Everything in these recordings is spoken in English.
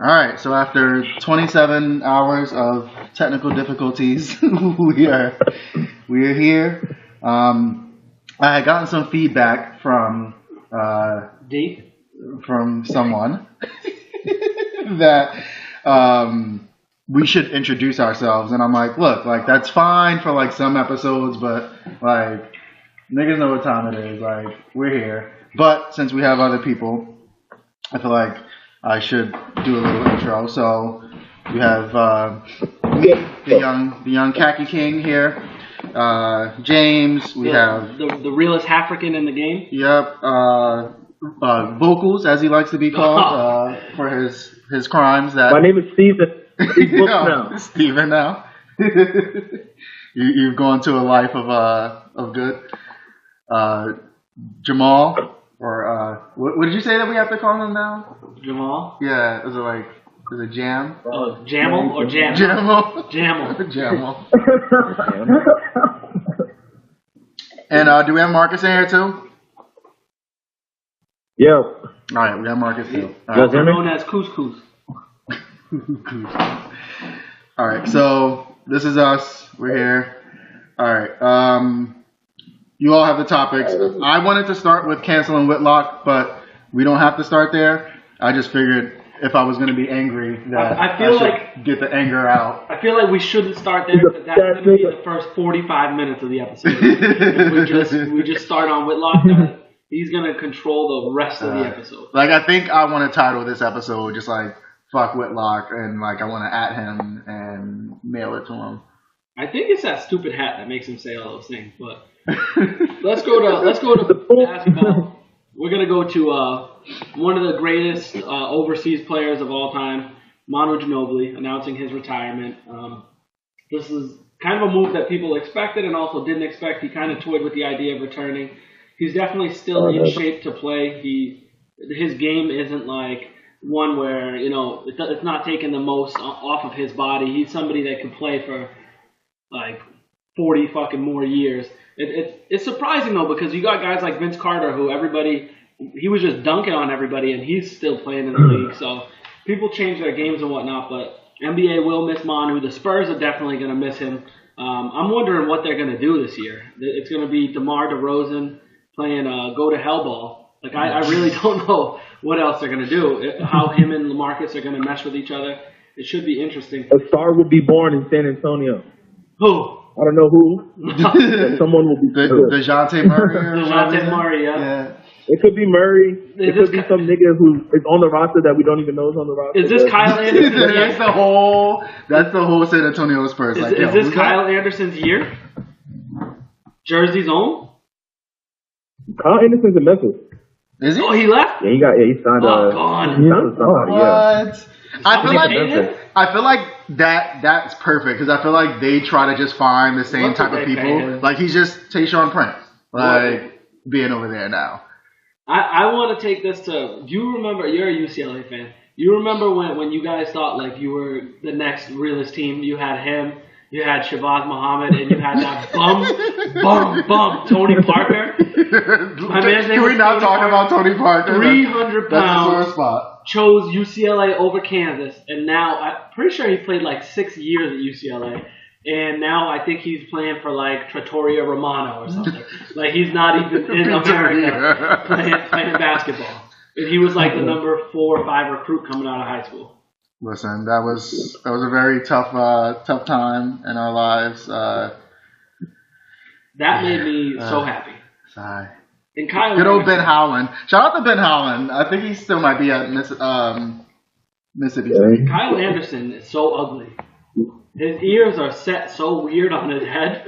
All right, so after 27 hours of technical difficulties, we are here. I had gotten some feedback from someone that we should introduce ourselves, and I'm like, look, like that's fine for like some episodes, but like niggas know what time it is. Like we're here, but since we have other people, I feel like I should do a little intro. So we have me, the young khaki king here. Jaymes. We have the realest African in the game. Yep. Vocals, as he likes to be called, for his crimes. That my name is Steven. Steven now. You've gone to a life of good. Jamal. Or what did you say that we have to call him now? Jamal? Yeah, is it Jam? Oh, Jamal or Jam? Jamal. Jamal. And do we have Marcus in here too? Yeah. All right, we have Marcus too. Also known as Couscous. All right, so this is us. We're here. All right. You all have the topics. I wanted to start with canceling Whitlock, but we don't have to start there. I just figured if I was going to be angry, that I should get the anger out. I feel like we shouldn't start there because that's going to be the first 45 minutes of the episode. If we just start on Whitlock, he's going to control the rest of the episode. Like I think I want to title this episode just like "Fuck Whitlock" and like I want to @ him and mail it to him. I think it's that stupid hat that makes him say all those things, but. Let's go to basketball. We're gonna go to one of the greatest overseas players of all time, Manu Ginobili, announcing his retirement. This is kind of a move that people expected and also didn't expect. He kind of toyed with the idea of returning. He's definitely still in shape to play. His game isn't like one where it's not taking the most off of his body. He's somebody that can play for like 40 fucking more years. It's surprising though because you got guys like Vince Carter who he was just dunking on everybody and he's still playing in the league. So people change their games and whatnot, but NBA will miss Manu. The Spurs are definitely going to miss him. I'm wondering what they're going to do this year. It's going to be DeMar DeRozan playing go to hell ball. Like I really don't know what else they're going to do. How him and LaMarcus are going to mesh with each other. It should be interesting. A star will be born in San Antonio. Who? I don't know who. Someone will be DeJounte Murray. DeJounte Murray, yeah. It could be Murray. It could be some nigga who is on the roster that we don't even know is on the roster. Is this Kyle Anderson? That's the whole San Antonio Spurs. Is this Kyle Anderson's year? Jersey's own? Kyle Anderson's in Memphis. Is he? Oh, he left? Yeah, he signed. God. He signed somebody. What? I feel like that's perfect because I feel like they try to just find the same type of people. Like he's just Tayshaun Prince, being over there now. I want to take this to. Do you remember? You're a UCLA fan. You remember when you guys thought like you were the next realest team? You had him. You had Shabazz Muhammad, and you had that bum Tony Parker. Can we not talk about Tony Parker? 300 pounds. That's a sore spot. Chose UCLA over Kansas, and now I'm pretty sure he played like 6 years at UCLA, and now I think he's playing for like Trattoria Romano or something. Like he's not even in America playing basketball. And he was like the number 4 or 5 recruit coming out of high school. Listen, that was a very tough time in our lives. That made me so happy. Sigh. And Kyle good old Ben Howland. Shout out to Ben Howland. I think he still might be at Mississippi State. Kyle Anderson is so ugly. His ears are set so weird on his head.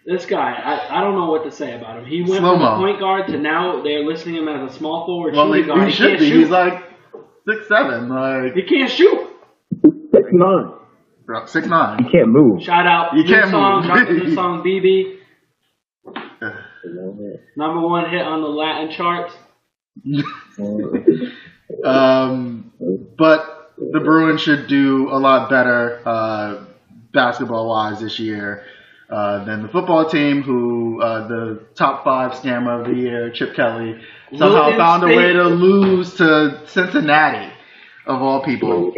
This guy, I don't know what to say about him. He went from a point guard to now they're listing him as a small forward shooting guard. He should be. He's like 6'7". Like he can't shoot. 6'9". 6'9". He can't move. Shout out. You can't move. Drop the new song BB. Number 1 hit on the Latin charts. But the Bruins should do a lot better basketball-wise this year than the football team, who the top 5 scammer of the year, Chip Kelly, somehow found a way to lose to Cincinnati. of all people.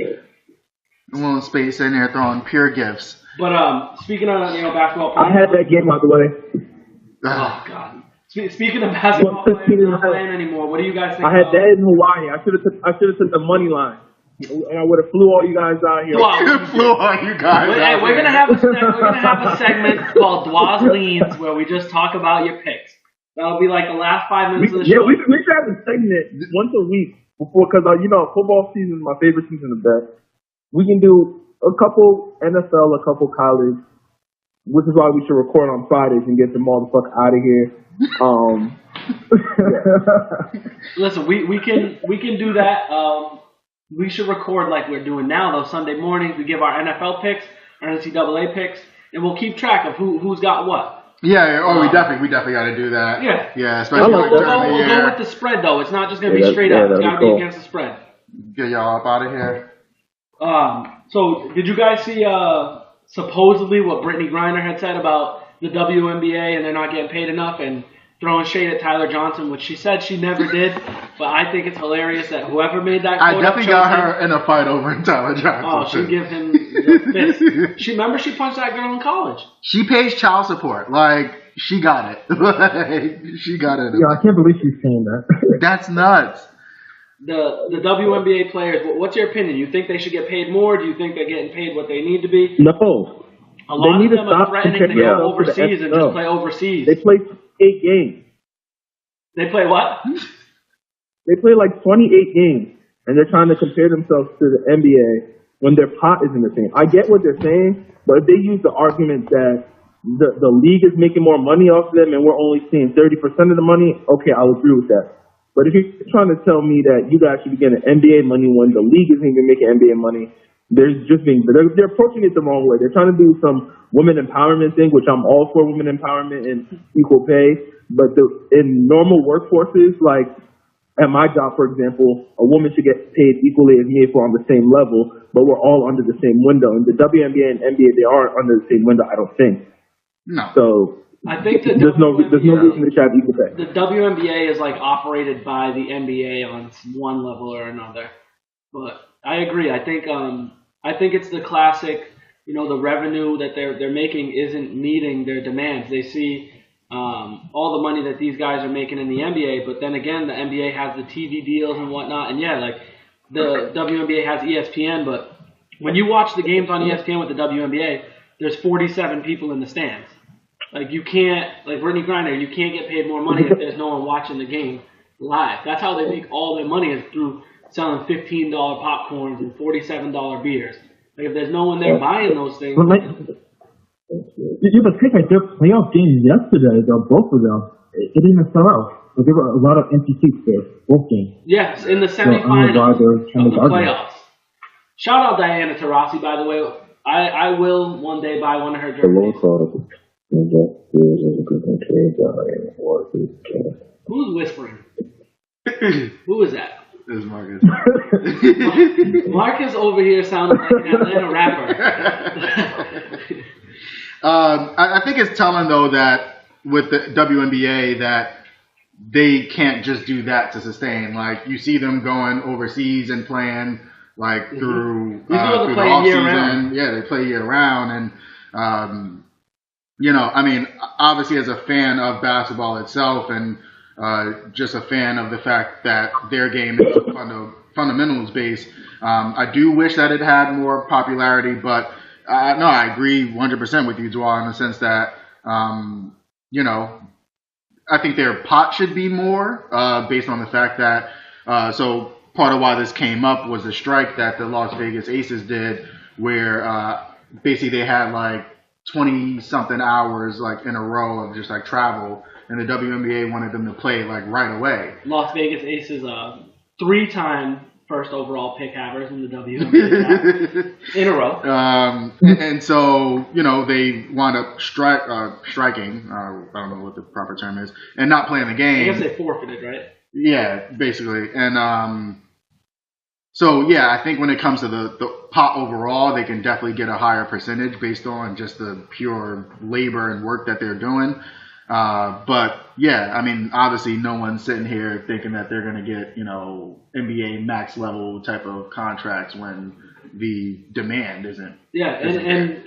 Little space in there throwing pure gifts. But speaking of basketball players, I had that game out the way. Oh God. Speaking of basketball players not playing anymore, what do you guys think? I had that in Hawaii. I should have took the money line, and I would have flew all you guys out here. We're gonna have a segment called Dwa's Leans where we just talk about your picks. That'll be like the last 5 minutes of the show. Yeah, we should have a segment once a week before, because football season is my favorite season of best. We can do a couple NFL, a couple college, which is why we should record on Fridays and get them all the fuck out of here. Listen, we can do that. We should record like we're doing now, those Sunday mornings. We give our NFL picks, our NCAA picks, and we'll keep track of who's got what. Yeah. We definitely got to do that. Yeah. Especially we'll go with the spread though. It's not just gonna be straight up. It's gotta be against the spread. Get y'all up out of here. So did you guys see supposedly what Brittany Griner had said about the WNBA and they're not getting paid enough and throwing shade at Tyler Johnson, which she said she never did, but I think it's hilarious that whoever made that quote, I definitely got her in a fight over Tyler Johnson. Oh, she give him the fist. Remember she punched that girl in college. She pays child support. Like, she got it. She got it. Yeah, I can't believe she's saying that. That's nuts. The WNBA players, what's your opinion? You think they should get paid more? Do you think they're getting paid what they need to be? No. A lot of them are threatening to go overseas and just play overseas. They play 8 games. They play what? They play like 28 games, and they're trying to compare themselves to the NBA when their pot isn't the same. I get what they're saying, but if they use the argument that the league is making more money off them and we're only seeing 30% of the money, okay, I'll agree with that. But if you're trying to tell me that you guys should be getting NBA money when the league isn't even making NBA money, they're approaching it the wrong way. They're trying to do some women empowerment thing, which I'm all for, women empowerment and equal pay. But in normal workforces, like at my job, for example, a woman should get paid equally as me if we're on the same level, but we're all under the same window. And the WNBA and NBA, they aren't under the same window, I don't think. No. So I think there's no reason they should have equal pay. The WNBA is like operated by the NBA on one level or another. But I agree. I think it's the classic, the revenue that they're making isn't meeting their demands. They see all the money that these guys are making in the NBA, but then again, the NBA has the TV deals and whatnot. And yeah, like the WNBA has ESPN, but when you watch the games on ESPN with the WNBA, there's 47 people in the stands. Like you can't, like Brittany Griner, you can't get paid more money if there's no one watching the game live. That's how they make all their money, is through selling $15 popcorns and $47 beers. Like if there's no one there buying those things. You have a take like their playoff games yesterday, both of them. It didn't even sell out. But there were a lot of empty seats there, both games. Yes, in the semifinals of the playoffs. Shout out Diana Taurasi, by the way. I will one day buy one of her jerseys. Who's whispering? Who is that? This is Marcus. Marcus over here sounded like an Atlanta rapper. I think it's telling, though, that with the WNBA that they can't just do that to sustain. Like, you see them going overseas and playing, like, through the off-season. Yeah, they play year-round. And, obviously as a fan of basketball itself and just a fan of the fact that their game is fundamentals based, I do wish that it had more popularity, but no, I agree 100% with you, Dwa, in the sense that, I think their pot should be more based on the fact that, so part of why this came up was the strike that the Las Vegas Aces did, where basically they had like 20-something hours like in a row of just like travel, and the WNBA wanted them to play like right away. Las Vegas Aces, 3-time first overall pick havers in the WNBA in a row. And so, they wound up striking, I don't know what the proper term is, and not playing the game. I guess they forfeited, right? Yeah, basically. And so, yeah, I think when it comes to the pot overall, they can definitely get a higher percentage based on just the pure labor and work that they're doing. But yeah, I mean, obviously, no one's sitting here thinking that they're going to get, NBA max level type of contracts when the demand isn't. Yeah, and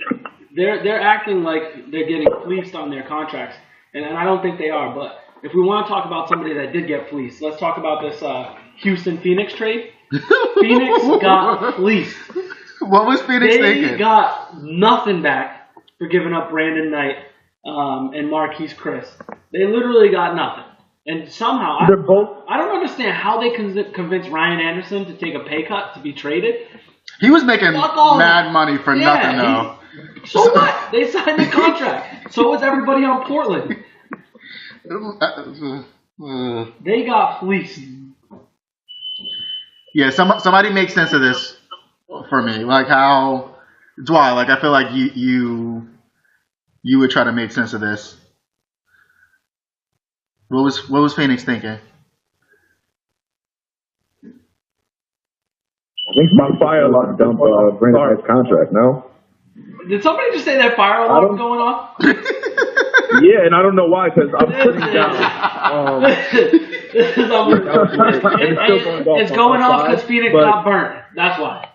they're acting like they're getting fleeced on their contracts, and I don't think they are. But if we want to talk about somebody that did get fleeced, let's talk about this Houston-Phoenix trade. Phoenix got fleeced. What was Phoenix thinking? They got nothing back for giving up Brandon Knight and Marquise Chris. They literally got nothing. And somehow, I don't understand how they convinced Ryan Anderson to take a pay cut to be traded. He was making mad money for nothing, though. So what? They signed the contract. So was everybody on Portland. They got fleeced. Yeah, somebody make sense of this for me. Like how, Dwight, like I feel like you would try to make sense of this. What was Phoenix thinking? I think my fire alarm dump Brandon Knight's contract, no? Did somebody just say that fire alarm going off? Yeah, and I don't know why, because I'm putting down. It's going off because Phoenix got burnt. That's why.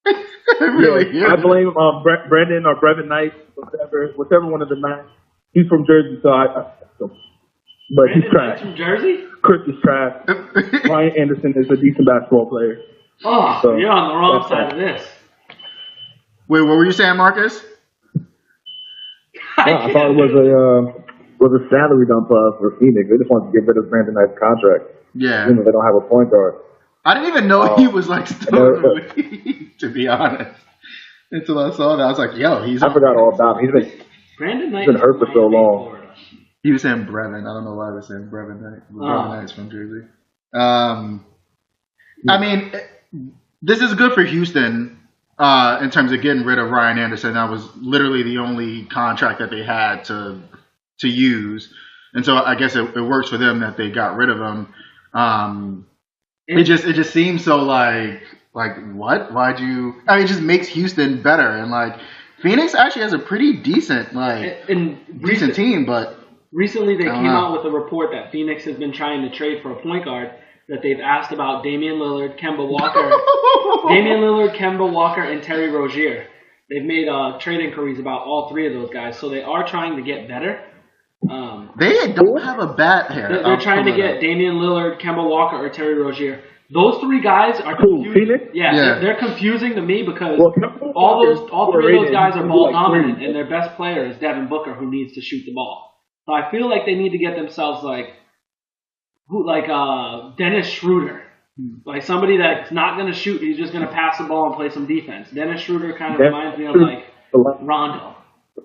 I blame Brandon or Brevin Knight, whichever one of the nine. He's from Jersey, but he's trash. From Jersey? Chris is trash. Ryan Anderson is a decent basketball player. Oh, so you're on the wrong side of this. Wait, what were you saying, Marcus? I thought it was a salary dump for Phoenix. They just wanted to get rid of Brandon Knight's contract. Yeah. They don't have a point guard. I didn't even know he was like still to be honest. Until I saw that, I was like, "Yo, I forgot all about him. Brandon Knight. He's been hurt for so long." He was saying Brevin. I don't know why he was saying Brevin Knight. Brevin Knight's from Jersey. I mean, this is good for Houston in terms of getting rid of Ryan Anderson. That was literally the only contract that they had to use, and so I guess it works for them that they got rid of him. It just seems so like what? Why'd you? I mean, it just makes Houston better, and like Phoenix actually has a pretty decent decent team, but recently they came out with a report that Phoenix has been trying to trade for a point guard. That they've asked about Damian Lillard, Kemba Walker, and Terry Rozier. They've made trade inquiries about all three of those guys, so they are trying to get better. They don't have a bat here. They're trying to get Damian Lillard, Kemba Walker, or Terry Rozier. Those three guys are confusing. Yeah. They're confusing to me because all three of those guys are ball dominant, and their best player is Devin Booker, who needs to shoot the ball. So I feel like they need to get themselves like Dennis Schroeder. Like somebody that's not going to shoot, he's just going to pass the ball and play some defense. Dennis Schroeder kind of reminds me of like Rondo.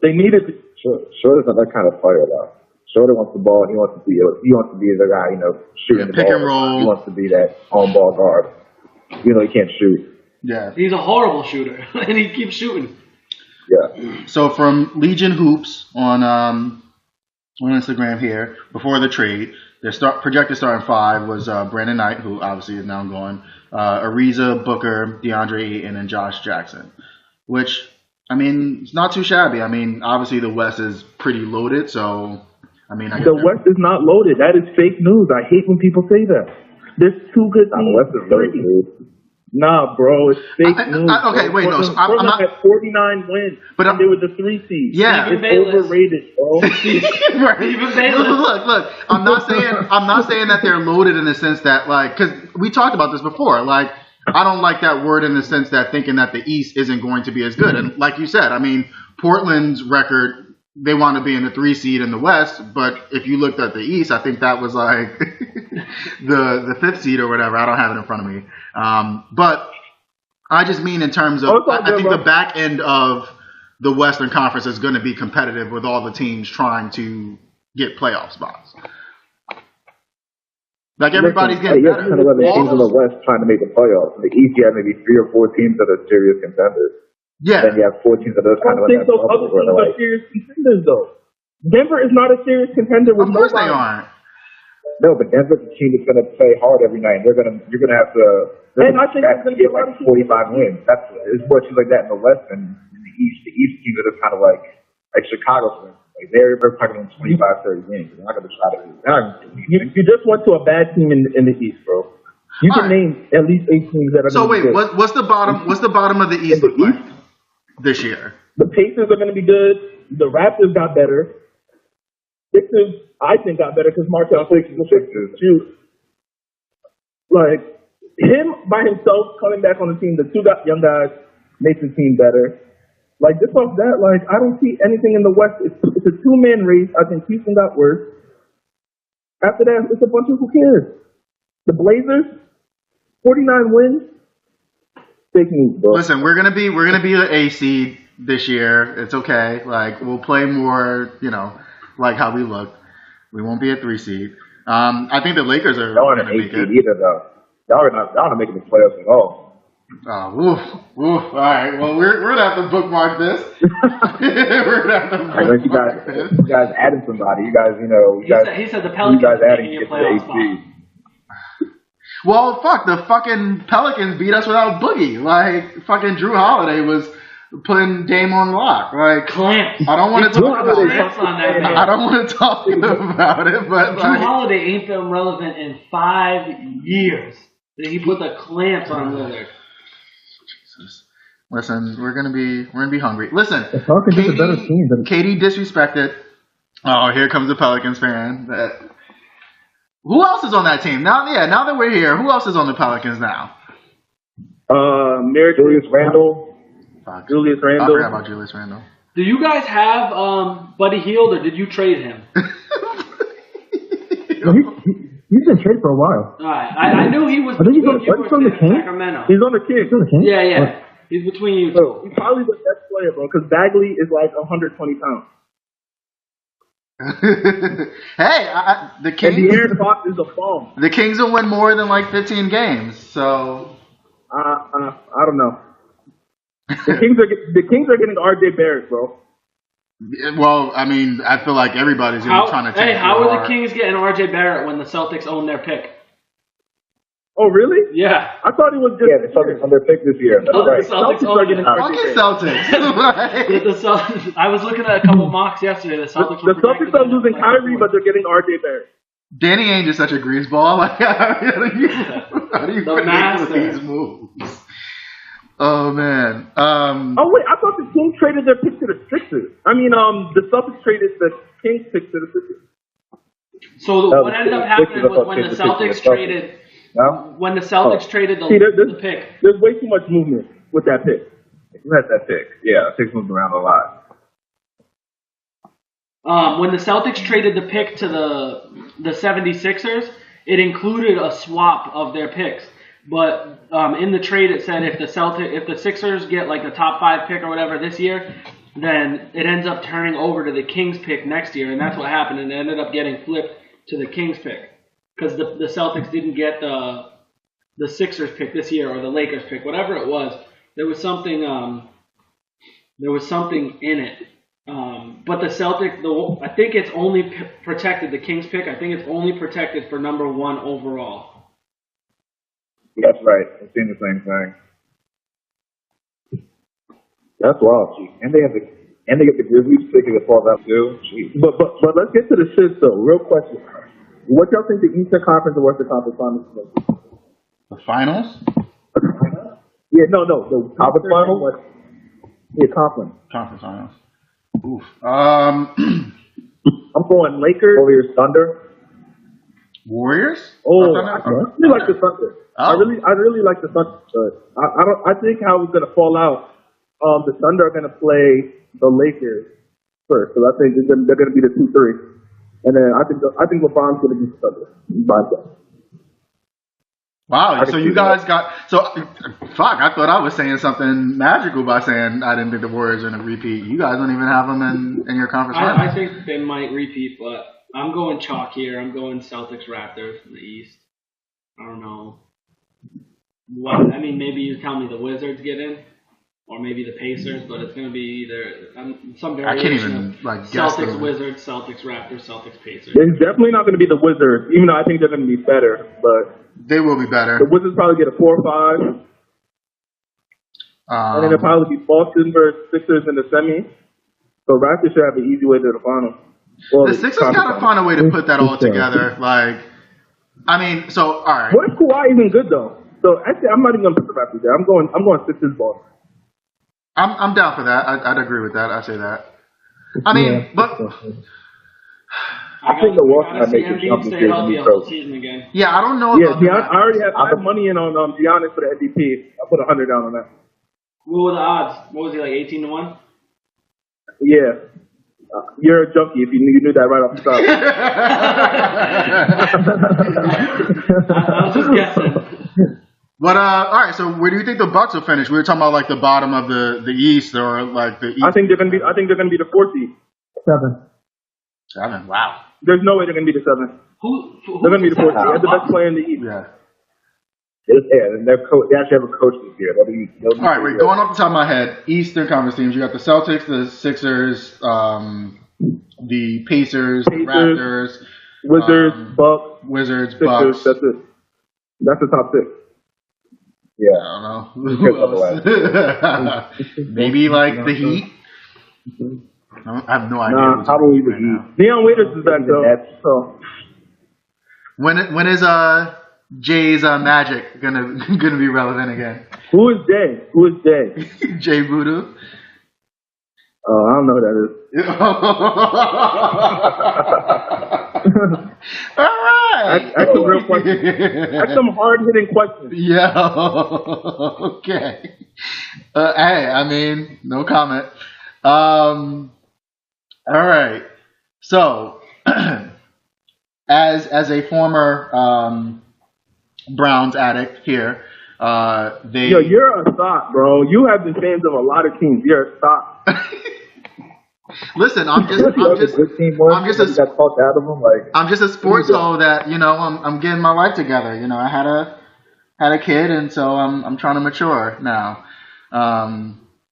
They needed Schroeder's not that kind of player though. Schroeder wants the ball. He wants to be the guy, shooting the ball. Pick and roll. He wants to be that on ball guard. He can't shoot. Yeah, he's a horrible shooter, and he keeps shooting. Yeah. So from Legion Hoops on Instagram here before the trade. Their projected starting five was Brandon Knight, who obviously is now gone, Ariza, Booker, DeAndre Ayton, and Josh Jackson. Which, I mean, it's not too shabby. I mean, obviously the West is pretty loaded, so I mean, the West is not loaded. That is fake news. I hate when people say that. There's two good teams. The West is loaded. Nah, bro, it's fake news. Okay, wait, no. So I'm not at 49 wins, but they were the 3 seed. Yeah, it's overrated, bro. Look. I'm not saying that they're loaded in the sense that because we talked about this before. I don't like that word in the sense that thinking that the East isn't going to be as good. And like you said, I mean, Portland's record. They want to be in the 3 seed in the West, but if you looked at the East, I think that was like the 5th seed or whatever. I don't have it in front of me. But I just mean in terms of, I think the back end of the Western Conference is going to be competitive with all the teams trying to get playoff spots. Like everybody's getting better. Kind of other teams in the West trying to make the playoffs. In the East, you have maybe 3 or 4 teams that are serious contenders. Yeah. Then you have 4 teams that are kind of in that those other teams are serious contenders, though. Denver is not a serious contender with nobody. Of course they aren't. No, but Denver's a team that's going to play hard every night. You're going to have to. And I think they're going to get like 45 wins. It's more teams like that in the West than in the East. The East teams are just kind of like Chicago, for instance. Like they're probably in 25, 30 games. They're not going to try to. You just went to a bad team in the East, bro. You can name at least 8 teams that are. So wait, what's the bottom? What's the bottom of the East look like this year? The Pacers are going to be good. The Raptors got better. Sixers, I think, got better because Markel Sixers shoot. Like him by himself coming back on the team, the 2 young guys makes the team better. Like just off that, like I don't see anything in the West. It's a 2-man race. I think Houston got worse. After that, it's a bunch of who cares. The Blazers. 49 wins. Fake news, bro. Listen, we're gonna be the A seed this year. It's okay. Like we'll play more, like how we look. We won't be a 3 seed. I think the Lakers are gonna make it either though. Y'all are not making the playoffs at all. Oh, woof. All right. Well, we're gonna have to bookmark this. We're gonna have to bookmark this. You guys added somebody. You guys, he said the Pelicans are making a playoff spot. Well, fuck, the fucking Pelicans beat us without Boogie. Like, fucking Drew Holiday was putting Dame on lock. Like, clamps. I don't want to talk about it. I don't want to talk about it, but Drew Holiday ain't been relevant in 5 years. He put the clamps on Lillard. Jesus. Listen, we're gonna be hungry. Listen, Katie disrespected. Oh, here comes the Pelicans fan. Who else is on that team? Now that we're here, who else is on the Pelicans now? Julius Randle. I Randle. forgot about Julius Randle. Do you guys have Buddy Hield, or did you trade him? He's been traded for a while. All right, I knew he was between you from the Kings? Sacramento. He's on the Kings. Yeah. He's between you two. He's probably the best player, bro, because Bagley is like 120 pounds. Hey, the Kings. And the Aaron Fox is a bomb. The Kings will win more than like 15 games, so. I don't know. The Kings are getting RJ Barrett, bro. Well, I mean, I feel like everybody's gonna be trying to take. Hey, how are the Kings getting RJ Barrett when the Celtics own their pick? Oh, really? Yeah. I thought it was just the Celtics on their pick this year. That's right. The Celtics are getting fucking Celtics. I was looking at a couple mocks yesterday. The Celtics are losing Kyrie, but they're getting RJ Barrett. Danny Ainge is such a greaseball. Like, how do you predict these moves? Oh man. Oh wait, I thought the Kings traded their pick to the Sixers. I mean, the Celtics traded the Kings pick to the Sixers. So what ended up happening was when the Celtics traded. No? When the Celtics traded the pick. There's way too much movement with that pick. Who has that pick? Yeah, the pick's moved around a lot. When the Celtics traded the pick to the 76ers, it included a swap of their picks. But in the trade, it said if the Sixers get like the top 5 pick or whatever this year, then it ends up turning over to the Kings pick next year, and that's what happened. And it ended up getting flipped to the Kings pick because the Celtics didn't get the Sixers pick this year or the Lakers pick, whatever it was. There was something in it. But the Celtics, I think it's only protected the Kings pick. I think it's only protected for number 1 overall. That's right. I've seen the same thing. That's wild. And they get the Grizzlies pick if it falls out too. Jeez. But let's get to the shit though. Real question. What y'all think the Eastern Conference and Western Conference finals is like? The finals? Yeah, no. The conference finals? Yeah, conference. Conference finals. Oof. I'm going Lakers. Warriors, Thunder. Warriors? Oh, I really like the Thunder. I really like the Thunder, but I think how it's gonna fall out. The Thunder are gonna play the Lakers first, so I think they're gonna be the 2-3, and then I think LeBron's gonna beat the Thunder. Wow, so you guys got fuck. I thought I was saying something magical by saying I didn't think the Warriors were gonna repeat. You guys don't even have them in your conference. I think they might repeat, but I'm going chalk here. I'm going Celtics Raptors in the East. I don't know. I mean, maybe you tell me the Wizards get in, or maybe the Pacers, but it's going to be either some variation. I can't even guess. Celtics Wizards, Celtics Raptors, Celtics Pacers. It's definitely not going to be the Wizards, even though I think they're going to be better. But they will be better. The Wizards probably get a 4 or 5, and then it'll probably be Boston versus Sixers in the semi. So Raptors should have an easy way to the final. Well, The Sixers gotta find a way to put that all together. Like, I mean, so all right. What if Kawhi isn't good though? So actually, I'm not even gonna put the Raptors there. I'm going Sixers ball. I'm down for that. I'd agree with that. I'd say that. I mean, but I think the Wolves might make Embiid it jump this stay year. healthy a whole season again. yeah, I don't know. Yeah, about I already have money in on Giannis for the MVP. I put $100 down on that. What were the odds? What was he, like 18-1? Yeah. You're a junkie if you knew that right off the top. I was just guessing. But all right. So where do you think the Bucks will finish? We were talking about like the bottom of the East or like the East. I think they're gonna be the 4th seed. 7. Wow. There's no way they're gonna be the 7th. They're gonna be the 4th seed. They're the best player in the East. Yeah. Yeah, and they actually have a coach this year. They'll be All right. Wait. Going off the top of my head, Eastern Conference teams. You got the Celtics, the Sixers, the Pacers, Raptors, Wizards, Bucks, Wizards, Sixers. Bucks. That's it. That's the top 6. Yeah. I don't know. Who else? Maybe like the Heat. I have no idea. Nah, probably the Heat. Deion Waiters is back though. So When is Jay's Magic gonna be relevant again? who is Jay? Jay Voodoo. Oh, I don't know who that is. All right. Ask some real questions. Ask some hard-hitting questions. Yeah. Okay. Hey, I mean, no comment. All right. So, as a former Browns addict here, Yo, you're a thought, bro. You have been fans of a lot of teams. You're a thought. Listen, I'm just a sports hoe that, you know, I'm getting my life together. You know, I had a kid, and so I'm trying to mature now.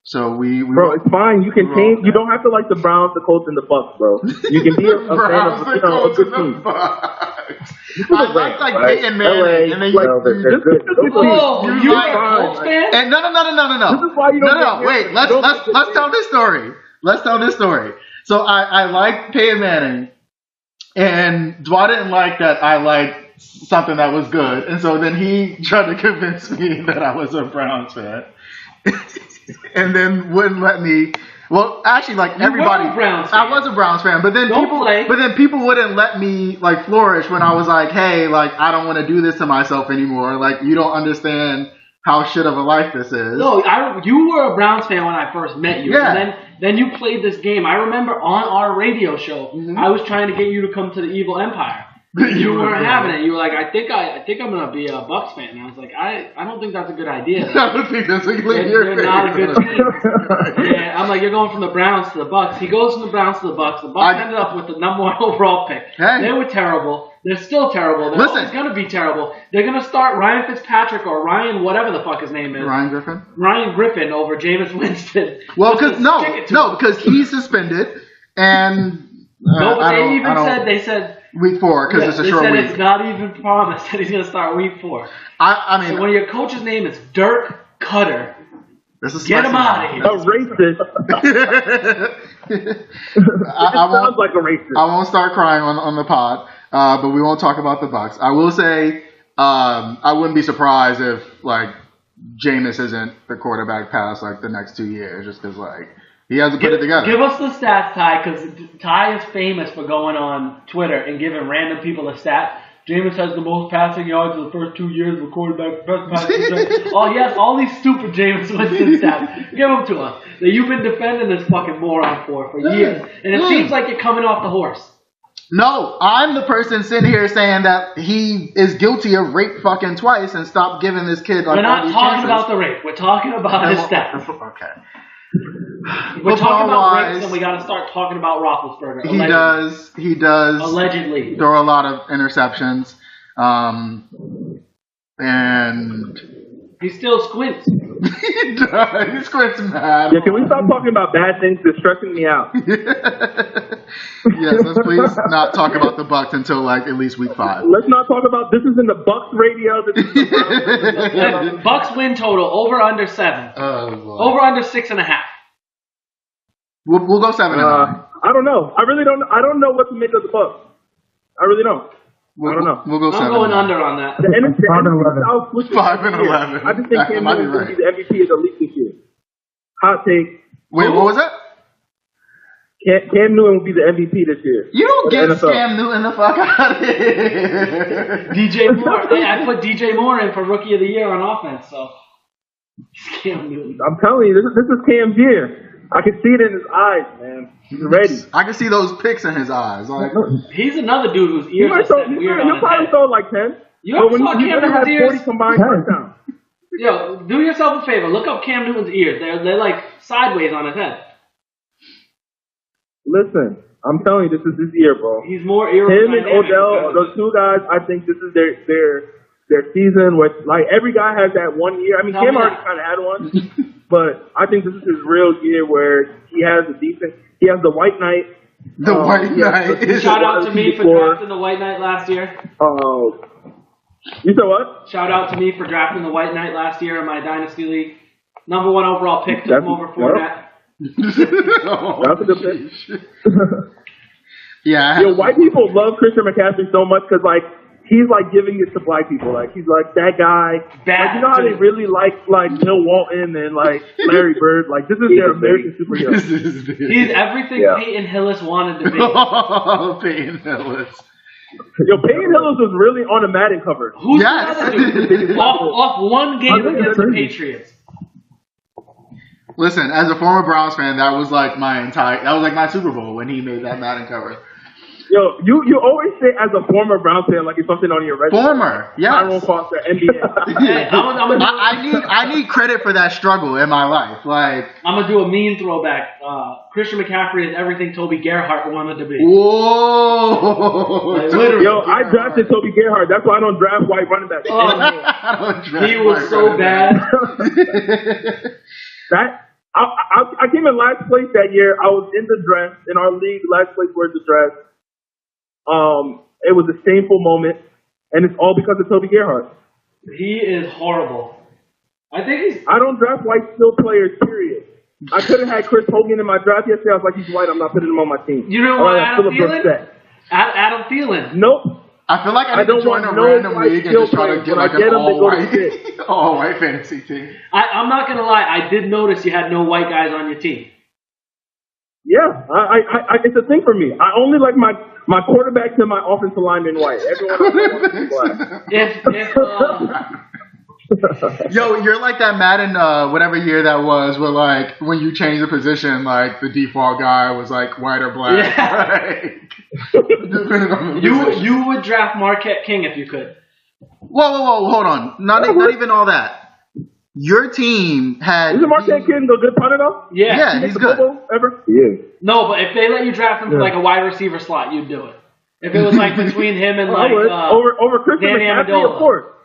So we bro, it's fine. You can change. You don't have to like the Browns, the Colts, and the Bucks, bro. You can be a fan of a good team. I like Peyton Manning, and then You're a Colts fan? And no. This is why you don't. No. Wait, let's tell this story. Let's tell this story. So I like Peyton Manning, and Dwight didn't like that I liked something that was good, and so then he tried to convince me that I was a Browns fan. And then wouldn't let me. Well, actually, like everybody, I was a Browns fan, but then people wouldn't let me like flourish when I was like, hey, like I don't want to do this to myself anymore. Like you don't understand how shit of a life this is. No, you were a Browns fan when I first met you. Yeah. And then you played this game. I remember on our radio show, I was trying to get you to come to the Evil Empire. You weren't having it. You were like, I think I'm gonna be a Bucks fan. And I was like, I don't think that's a good idea. I don't think that's a good idea. You're not a good team. Yeah, I'm like, you're going from the Browns to the Bucks. He goes from the Browns to the Bucks. The Bucks ended up with the number 1 overall pick. Hey. They were terrible. They're still terrible. They're always gonna be terrible. They're gonna start Ryan Fitzpatrick or Ryan whatever the fuck his name is. Ryan Griffin over Jameis Winston. Well, because he's suspended, and they said week 4 because it's a short week. They said it's not even promised that he's gonna start week 4. I mean, so when your coach's name is Dirk Cutter, get him out of here. A racist. Sounds like a racist. I won't start crying on the pod, but we won't talk about the Bucks. I will say I wouldn't be surprised if like Jaymes isn't the quarterback past like the next 2 years, just because like he hasn't put it together. Give us the stats, Ty, because Ty is famous for going on Twitter and giving random people a stat. Jaymes has the most passing yards in the first 2 years of a quarterback. Best passing. Oh, yes, all these stupid Jaymes Winston stats. Give them to us. That you've been defending this fucking moron for years. And it seems like you're coming off the horse. No, I'm the person sitting here saying that he is guilty of rape fucking twice and stop giving this kid like We're not all these talking chances. about the rape. We're talking about his stats. Okay. We're talking about rapes, and we got to start talking about Roethlisberger. Allegedly. He does. Allegedly. Throw a lot of interceptions. And he still squints. He does. He squints mad. Yeah, can we stop talking about bad things? It's stressing me out. Yes, let's please not talk about the Bucks until like at least week 5. Let's not talk about this. Is in the Bucks radio. This is the Bucks win total over under 7. Oh, over under 6.5. We'll go 7-9. I don't know. I really don't. I don't know what to make of the Bucks. I really don't. I don't know. We'll go 7. I'm going under on that. The NFC South was 5-11. I just think Cam Newton's going to be the MVP of the league this year. Hot take. Wait, what was that? Cam Newton will be the MVP this year. You don't get Cam Newton the fuck out of here. DJ Moore. Hey, I put DJ Moore in for Rookie of the Year on offense, so Cam Newton. I'm telling you, this is Cam's year. I can see it in his eyes, man. He's ready. I can see those picks in his eyes. Like, he's another dude whose ears are set weird on He'll probably throw like 10. You ever saw Cam Newton's ears? 40 combined touchdowns. Yo, do yourself a favor. Look up Cam Newton's ears. They're like sideways on his head. Listen, I'm telling you, this is his year, bro. He's more Him and Odell, those two guys, I think this is their season. With like every guy has that 1 year. I mean, Cam already kind of had one, but I think this is his real year where he has a decent. He has the White Knight. The White Knight. Shout out to me for drafting the White Knight last year. You said what? Shout out to me for drafting the White Knight last year in my Dynasty League. #1 overall pick, took him over Fournette. That's a good pick. Yeah. Yo, white people love Christian McCaffrey so much because like he's like giving it to black people. Like he's like that guy. Like, you know how they really like Bill Walton and like Larry Bird. Like this is their American superhero. He's everything Peyton Hillis wanted to be. Peyton Hillis. Yo, Peyton Hillis was really on a Madden cover. Who's the other dude? off one game against the Patriots. Listen, as a former Browns fan, that was like my Super Bowl when he made that Madden cover. Yo, you always say as a former Browns fan like it's something on your resume. Former, yes. Tyrone Foster, NBA. Hey, I need credit for that struggle in my life. Like I'm gonna do a mean throwback. Christian McCaffrey is everything Toby Gerhart wanted to be. Whoa! Like, literally. Yo, I drafted Toby Gerhart. That's why I don't draft white running backs. He was so bad. I came in last place that year. I was in the dress in our league. Last place was the dress. It was a shameful moment, and it's all because of Toby Gerhart. He is horrible. I don't draft white skill players. Period. I could have had Chris Hogan in my draft yesterday. I was like, he's white. I'm not putting him on my team. You know what? Adam Thielen. Nope. I feel like I need to join a random league and just try to get like an all-white fantasy team. I'm not gonna lie. I did notice you had no white guys on your team. Yeah, it's a thing for me. I only like my quarterback to my offensive lineman white. Everyone else is black. Yo, you're like that Madden, whatever year that was, where like when you change the position, like the default guy was like white or black. Yeah. You would draft Marquette King if you could. Whoa, hold on. Not even all that. Your team had. Isn't Marquette King a good punter though? Yeah, he's good. Ever? He is. No, but if they let you draft him for like a wide receiver slot, you'd do it. If it was like between him and like over Christian McCaffrey, of course.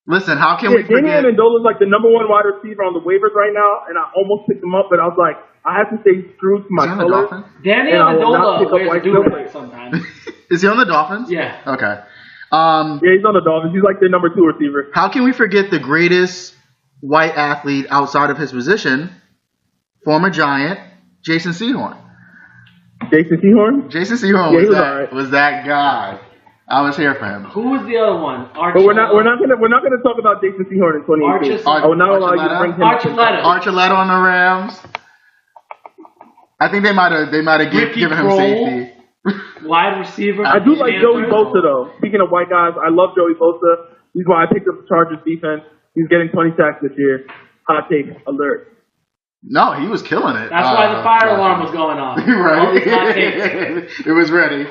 Listen, how can we forget? Danny Amendola's like the #1 wide receiver on the waivers right now, and I almost picked him up, but I was like, I have to stay true to my colors. Danny Amendola wears a do-rag sometimes. Is he on the Dolphins? Yeah. Okay. Yeah, he's on the Dolphins. He's like their #2 receiver. How can we forget the greatest white athlete outside of his position, former Giant, Jason Sehorn? Jason Sehorn? Jason Sehorn was that guy. I was here for him. Who was the other one? But we're not gonna talk about Jason Sehorn in 2018. I will not allow you to bring him. Archuleta on the Rams. I think they might have given him safety. Wide receiver. I do like Joey Bosa though. Speaking of white guys, I love Joey Bosa. He's why I picked up the Chargers defense. He's getting 20 sacks this year. Hot take alert. No, he was killing it. That's why the fire alarm was going off. Right. It was ready.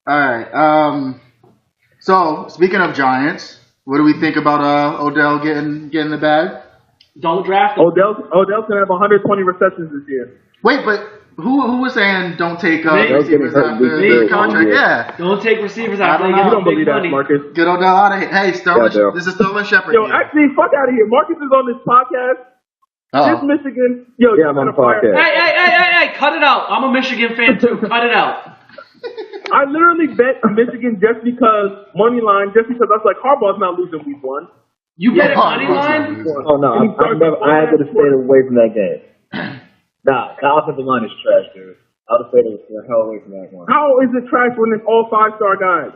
All right. So speaking of Giants, what do we think about Odell getting the bag? Don't draft him. Odell's gonna have 120 receptions this year. Wait, but who was saying don't take receivers after the contract? Yeah. Don't take receivers after you don't believe that, Marcus. Get Odell out of here. Hey, Sterling, this is Sterling Shepard. Yo, actually, fuck out of here. Marcus is on this podcast. This Michigan. Yo, yeah, I'm on the podcast. Hey, cut it out. I'm a Michigan fan too. Cut it out. I literally bet Michigan just because money line, just because I was like Harbaugh's not losing week 1. You bet money line? Oh no, I had to stay away from that game. Nah, the offensive line is trash, dude. I'll just say the hell away from that one. How is it trash when it's all 5-star guys?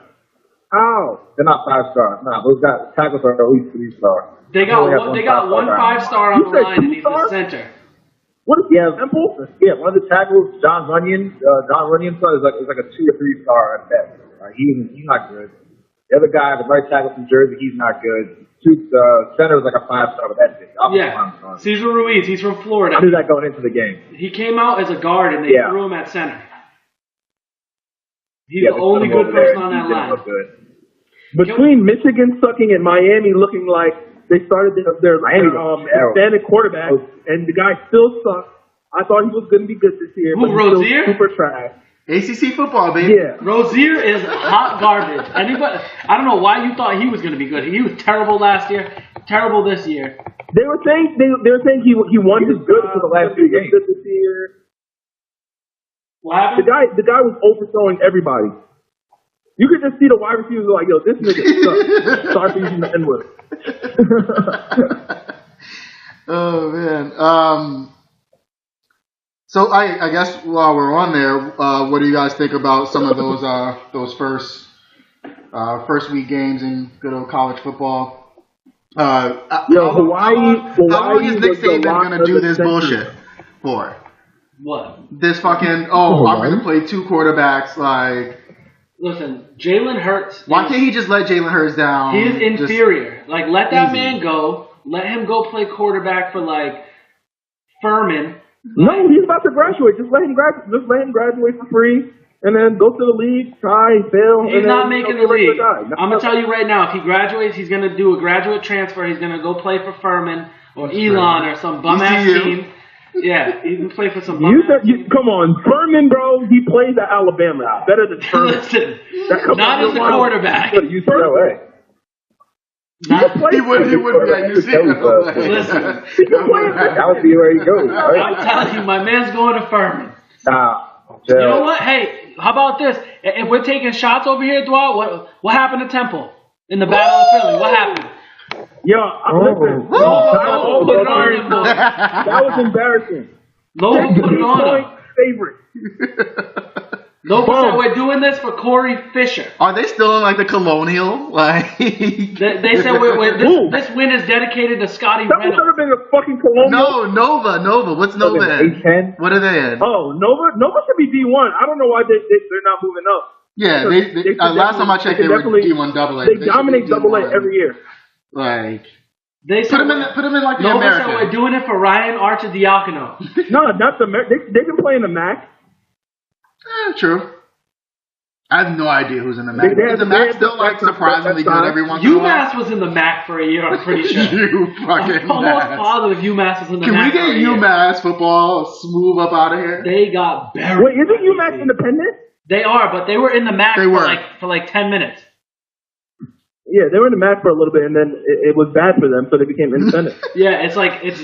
How? They're not 5 stars. Nah, those guys tackles are at least 3 stars. They got one 5-star on the line, and he's the center. What is Temple? Yeah, one of the tackles, John Runyon's son is like a 2 or 3 star at best. He's not good. The other guy, the right tackle from Jersey, he's not good. Center was like a 5-star, but that's it. Yeah, Cesar Ruiz, he's from Florida. I knew that going into the game. He came out as a guard, and they threw him at center. He's the only good person on that line. Between Michigan sucking and Miami looking like they started their Hispanic quarterback, and the guy still sucks. I thought he was going to be good this year, but he's still super trash. ACC football, baby. Yeah. Rozier is hot garbage. Anybody? I don't know why you thought he was going to be good. He was terrible last year. Terrible this year. They were saying he won his good for the last 2 games this year. What happened? The guy was overthrowing everybody. You could just see the wide receivers like, yo, this nigga sucks. Sorry for using the N-word. Oh man. So I guess while we're on there, what do you guys think about some of those first week games in good old college football? Hawaii. How long is Nick Saban gonna do this bullshit for? What? This fucking I'm gonna play 2 quarterbacks like. Listen, Jalen Hurts. Why can't he just let Jalen Hurts down? He is inferior. Let that man go. Let him go play quarterback for Furman. No, he's about to graduate. Just let him graduate for free, and then go to the league, try, fail. He's not making the league. I'm gonna tell you right now. If he graduates, he's gonna do a graduate transfer. He's gonna go play for Furman or Elon or some bum ass team. Yeah, he can play for some. Come on, Furman, bro. He plays at Alabama. Better than Furman. Listen, not as a quarterback. UCLA. He would be at UCLA. Listen, that would be where he goes. Right? I'm telling you, my man's going to Furman. Nah. You know what? Hey, how about this? If we're taking shots over here, Dwight, what happened to Temple in the Battle of Philly? What happened? Yo, listen. That was embarrassing. Logan put it on him. Favorite. Logan said we're doing this for Corey Fisher. Are they still in the Colonial? They said this win is dedicated to Scotty Reynolds. That was never been a fucking Colonial. No, Nova. What's Nova in? A10? What are they in? Oh, Nova should be D1. I don't know why they're not moving up. Yeah, they last time I checked, they were D1 AA. They dominate AA every year. They put him in the American. Said we're doing it for Ryan Arcidiacono. No, not the they've been playing the MAC. True. I have no idea who's in the MAC. Is the MAC still surprisingly good every once in a while? UMass was in the MAC for a year, I'm pretty sure. You fucking I'm almost positive UMass was in the MAC. Can we get UMass football smooth up out of here? They got buried. Wait, isn't UMass independent? They are, but they were in the MAC for 10 minutes. Yeah, they were in the MAC for a little bit, and then it was bad for them, so they became independent. Yeah, it's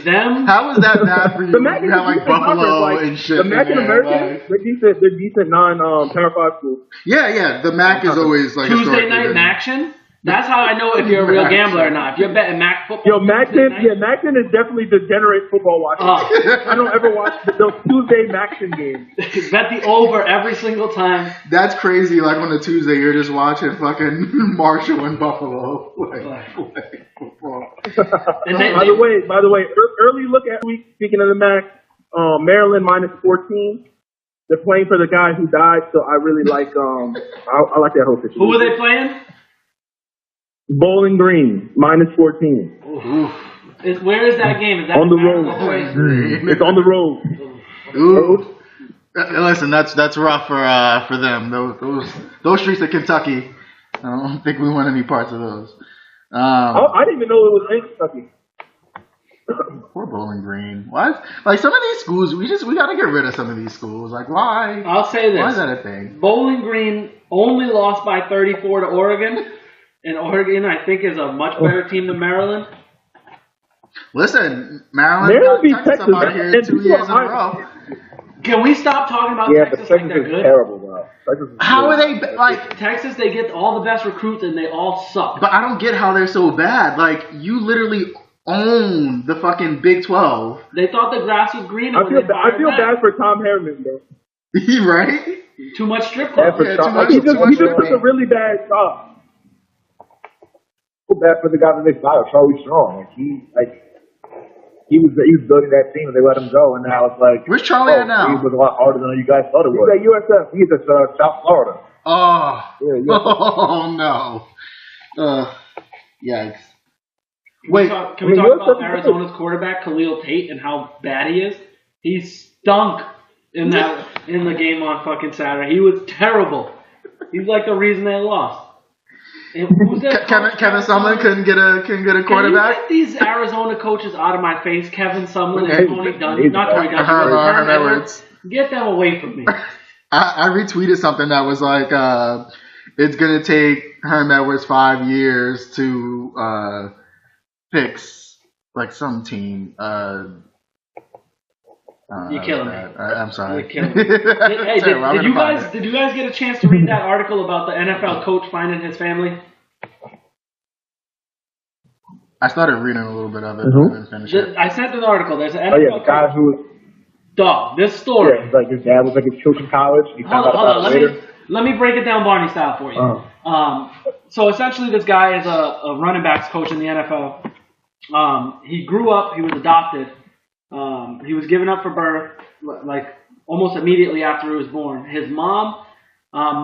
them. How was that bad for you? The MAC you have Buffalo and shit. The MAC in America, they're decent non-Power 5 schools. Yeah. The MAC is always Tuesday night MACtion. That's how I know if you're a real gambler or not. If you're betting MAC football. Yo, MACtion is definitely degenerate football watching. I don't ever watch those Tuesday MACtion games. Bet the over every single time. That's crazy. On a Tuesday, you're just watching fucking Marshall and Buffalo play football. By the way, early look at week. Speaking of the MAC, Maryland -14. They're playing for the guy who died, so I really like. I like that whole situation. Who were they playing? Bowling Green -14. Where is that game? Is that on the road? It's on the road. Ooh. Listen, that's rough for them. Those streets of Kentucky. I don't think we want any parts of those. I didn't even know it was in Kentucky. Poor Bowling Green. What? Some of these schools, we gotta get rid of some of these schools. Why? I'll say this. Why is that a thing? Bowling Green only lost by 34 to Oregon. And Oregon, I think, is a much better team than Maryland. Listen, Maryland got Texas up out of here 2 years in a row. Can we stop talking about Texas like they're good? Terrible, bro. How are they Texas? They get all the best recruits and they all suck. But I don't get how they're so bad. You literally own the fucking Big 12. They thought the grass was greener. I feel bad for Tom Herman, bro. Right? Too much strip club. Yeah, too much. He just took a really bad shot. I feel bad for the guy that they fired, Charlie Strong. He was building that team, and they let him go, and now it's like, where's Charlie at now? He was a lot harder than you guys thought it was. He's at USF. He's at South Florida. Oh, Yeah. oh no. Yikes. Can we talk about Arizona's quarterback, Khalil Tate, and how bad he is? He stunk in the game on fucking Saturday. He was terrible. He's like the reason they lost. And who's that Kevin Sumlin couldn't get a quarterback. Can you get these Arizona coaches out of my face? Kevin Sumlin and Tony Dungy. Not Tony Dungy. Herm Edwards. Get them away from me. I retweeted something that was like, it's gonna take Herm Edwards 5 years to fix like some team. You're killing me. I'm sorry. You're killing me. Hey, did you guys get a chance to read that article about the NFL coach finding his family? I started reading a little bit of it. I didn't finish it. I sent an article. There's an NFL the guy coach. who Dog, this story. Yeah, like his dad was like a coach in college. He found out about it later. Let me break it down Barney style for you. So essentially this guy is a running backs coach in the NFL. He grew up, he was adopted. He was given up for birth, like almost immediately after he was born. His mom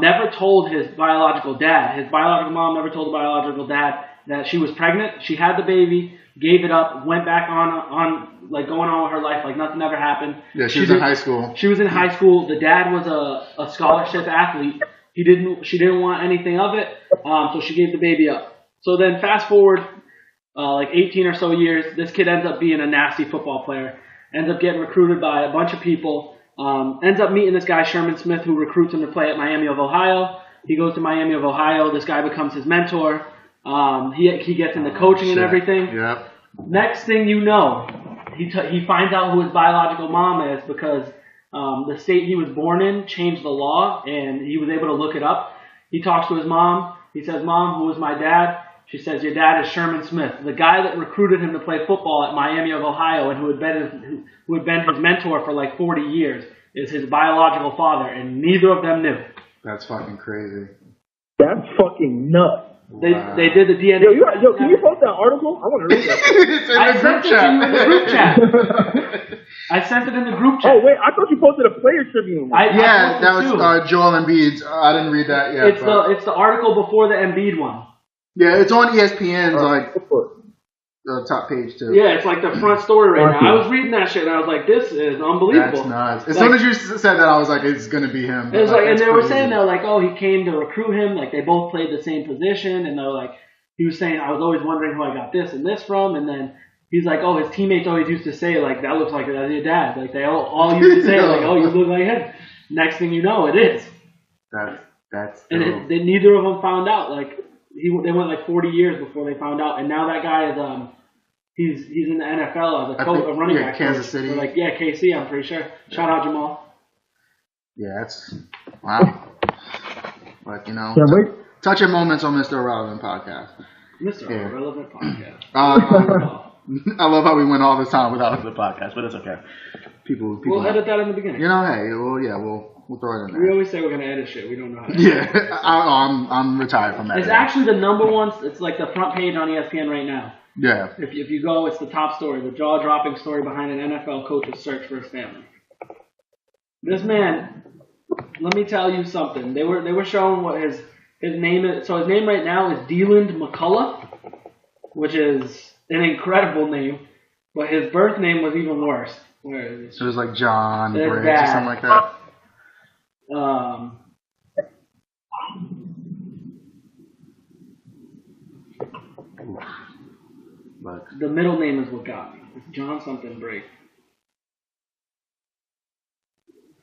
never told his biological dad. His biological mom never told the biological dad that she was pregnant. She had the baby, gave it up, went back on like going on with her life like nothing ever happened. Yeah, she was in high school. She was in high school. The dad was a scholarship athlete. She didn't want anything of it, so she gave the baby up. So then fast forward like 18 or so years, this kid ends up being a nasty football player. Ends up getting recruited by a bunch of people. Ends up meeting this guy, Sherman Smith, who recruits him to play at Miami of Ohio. He goes to Miami of Ohio. This guy becomes his mentor. He gets into coaching and everything. Yep. Next thing you know, he finds out who his biological mom is because the state he was born in changed the law, and he was able to look it up. He talks to his mom. He says, "Mom, who is my dad?" She says, "Your dad is Sherman Smith, the guy that recruited him to play football at Miami of Ohio and who had been his mentor for like 40 years is his biological father," and neither of them knew. That's fucking crazy. That's fucking nuts. They did the DNA. Yo, can you post that article? I want to read that. It's in the group chat. In the group chat. I sent it in the group chat. Oh wait, I thought you posted a player tribune. Yeah, that was Joel Embiid's. I didn't read that yet. It's the article before the Embiid one. Yeah, it's on ESPN's the top page too. Yeah, it's like the front story right now. I was reading that shit and I was like, this is unbelievable. That's nuts. As soon as you said that, I was like, it's gonna be him. It was and they were saying they're like, oh, he came to recruit him. Like they both played the same position, and they're like, he was saying, I was always wondering who I got this and this from, and then he's like, oh, his teammates always used to say like, that looks like that's your dad. Like they all used to say like, oh, you look like him. Next thing you know, it is. That's and neither of them found out. Like they went like 40 years before they found out, and now that guy is he's in the NFL as a coach, a running back. Kansas City. Like KC, I'm pretty sure. Shout out Jamal. Yeah, that's wow. But touching moments on Mr. Irrelevant podcast. Mr. Irrelevant podcast. I love how we went all this time without the podcast, but it's okay. People. We'll edit that in the beginning. Hey, we'll throw it in there. We always say we're gonna edit shit. We don't know how to. Yeah, I'm retired from that. It's actually the number one. It's like the front page on ESPN right now. Yeah. If you go, it's the top story, the jaw-dropping story behind an NFL coach's search for his family. This man, let me tell you something. They were showing what his name is. So his name right now is Deland McCullough, which is an incredible name. But his birth name was even worse. Where is it? So it was like John Briggs or something like that. But the middle name is what got me. It's John something Briggs.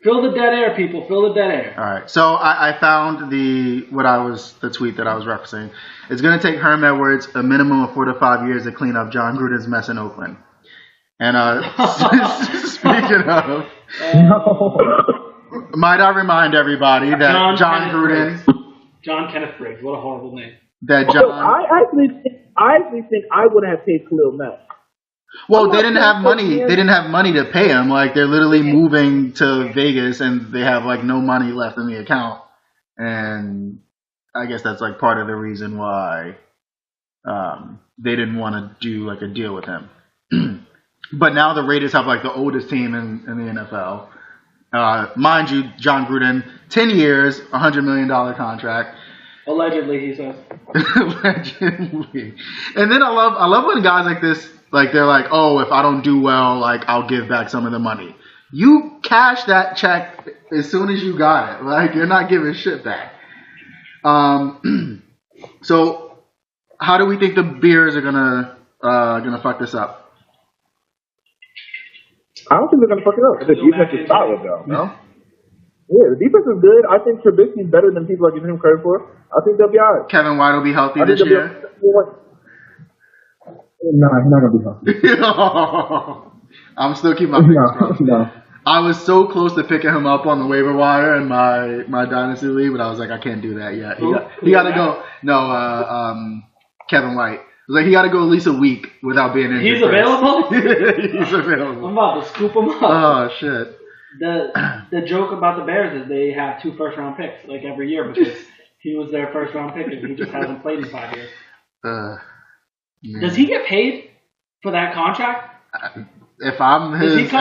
Fill the dead air, people. Fill the dead air. All right. So I found the tweet that I was referencing. It's going to take Herm Edwards a minimum of 4 to 5 years to clean up John Gruden's mess in Oakland. And speaking of, might I remind everybody that John Gruden, John Kenneth Briggs. What a horrible name. That John. I actually think I would have paid Khalil Mack. Well, they didn't have money. They didn't have money to pay him. Like they're literally moving to Vegas, and they have like no money left in the account. And I guess that's like part of the reason why they didn't want to do like a deal with him. But now the Raiders have like the oldest team in the NFL. Mind you, John Gruden, 10 years, $100 million contract. Allegedly, he says. Allegedly. And then I love when guys like this, like they're like, oh, if I don't do well, like I'll give back some of the money. You cash that check as soon as you got it. Like you're not giving shit back. So how do we think the Bears are gonna fuck this up? I don't think they're gonna fuck it up. The defense is solid though. No. Yeah, the defense is good. I think Trubisky's better than people are giving him credit for. I think they'll be alright. Kevin White will be healthy this year. No, he's not gonna be healthy. I'm still keeping my fingers crossed. No. I was so close to picking him up on the waiver wire in my dynasty league, but I was like, I can't do that yet. He got to go. No, Kevin White. I was like, he got to go at least a week without being injured. He's available? He's available. I'm about to scoop him up. Oh, shit. The joke about the Bears is they have 2 first-round picks, like every year, because he was their first-round pick and he just hasn't played in 5 years. Does he get paid for that contract? If I'm his agent,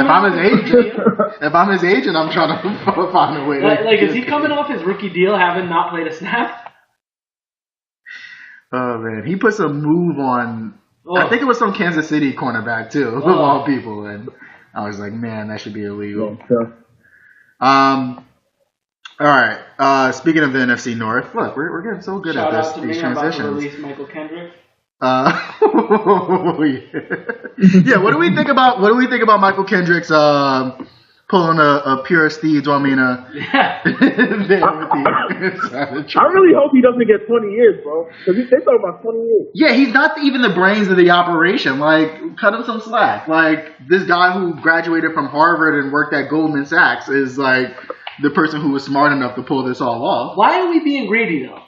I'm trying to find a way. Like, is he coming off his rookie deal, having not played a snap? Oh man, he put some move on. I think it was some Kansas City cornerback too, of all people, and I was like, man, that should be illegal. All right. Speaking of the NFC North, look, we're getting so good at this. These transitions. About to release Michael Kendrick. Yeah. What do we think about Michael Kendrick's pulling a pure Steeds? I mean, I really hope he doesn't get 20 years, bro. Because they talking about 20 years. Yeah, he's not even the brains of the operation. Like, cut him some slack. Like, this guy who graduated from Harvard and worked at Goldman Sachs is like the person who was smart enough to pull this all off. Why are we being greedy though?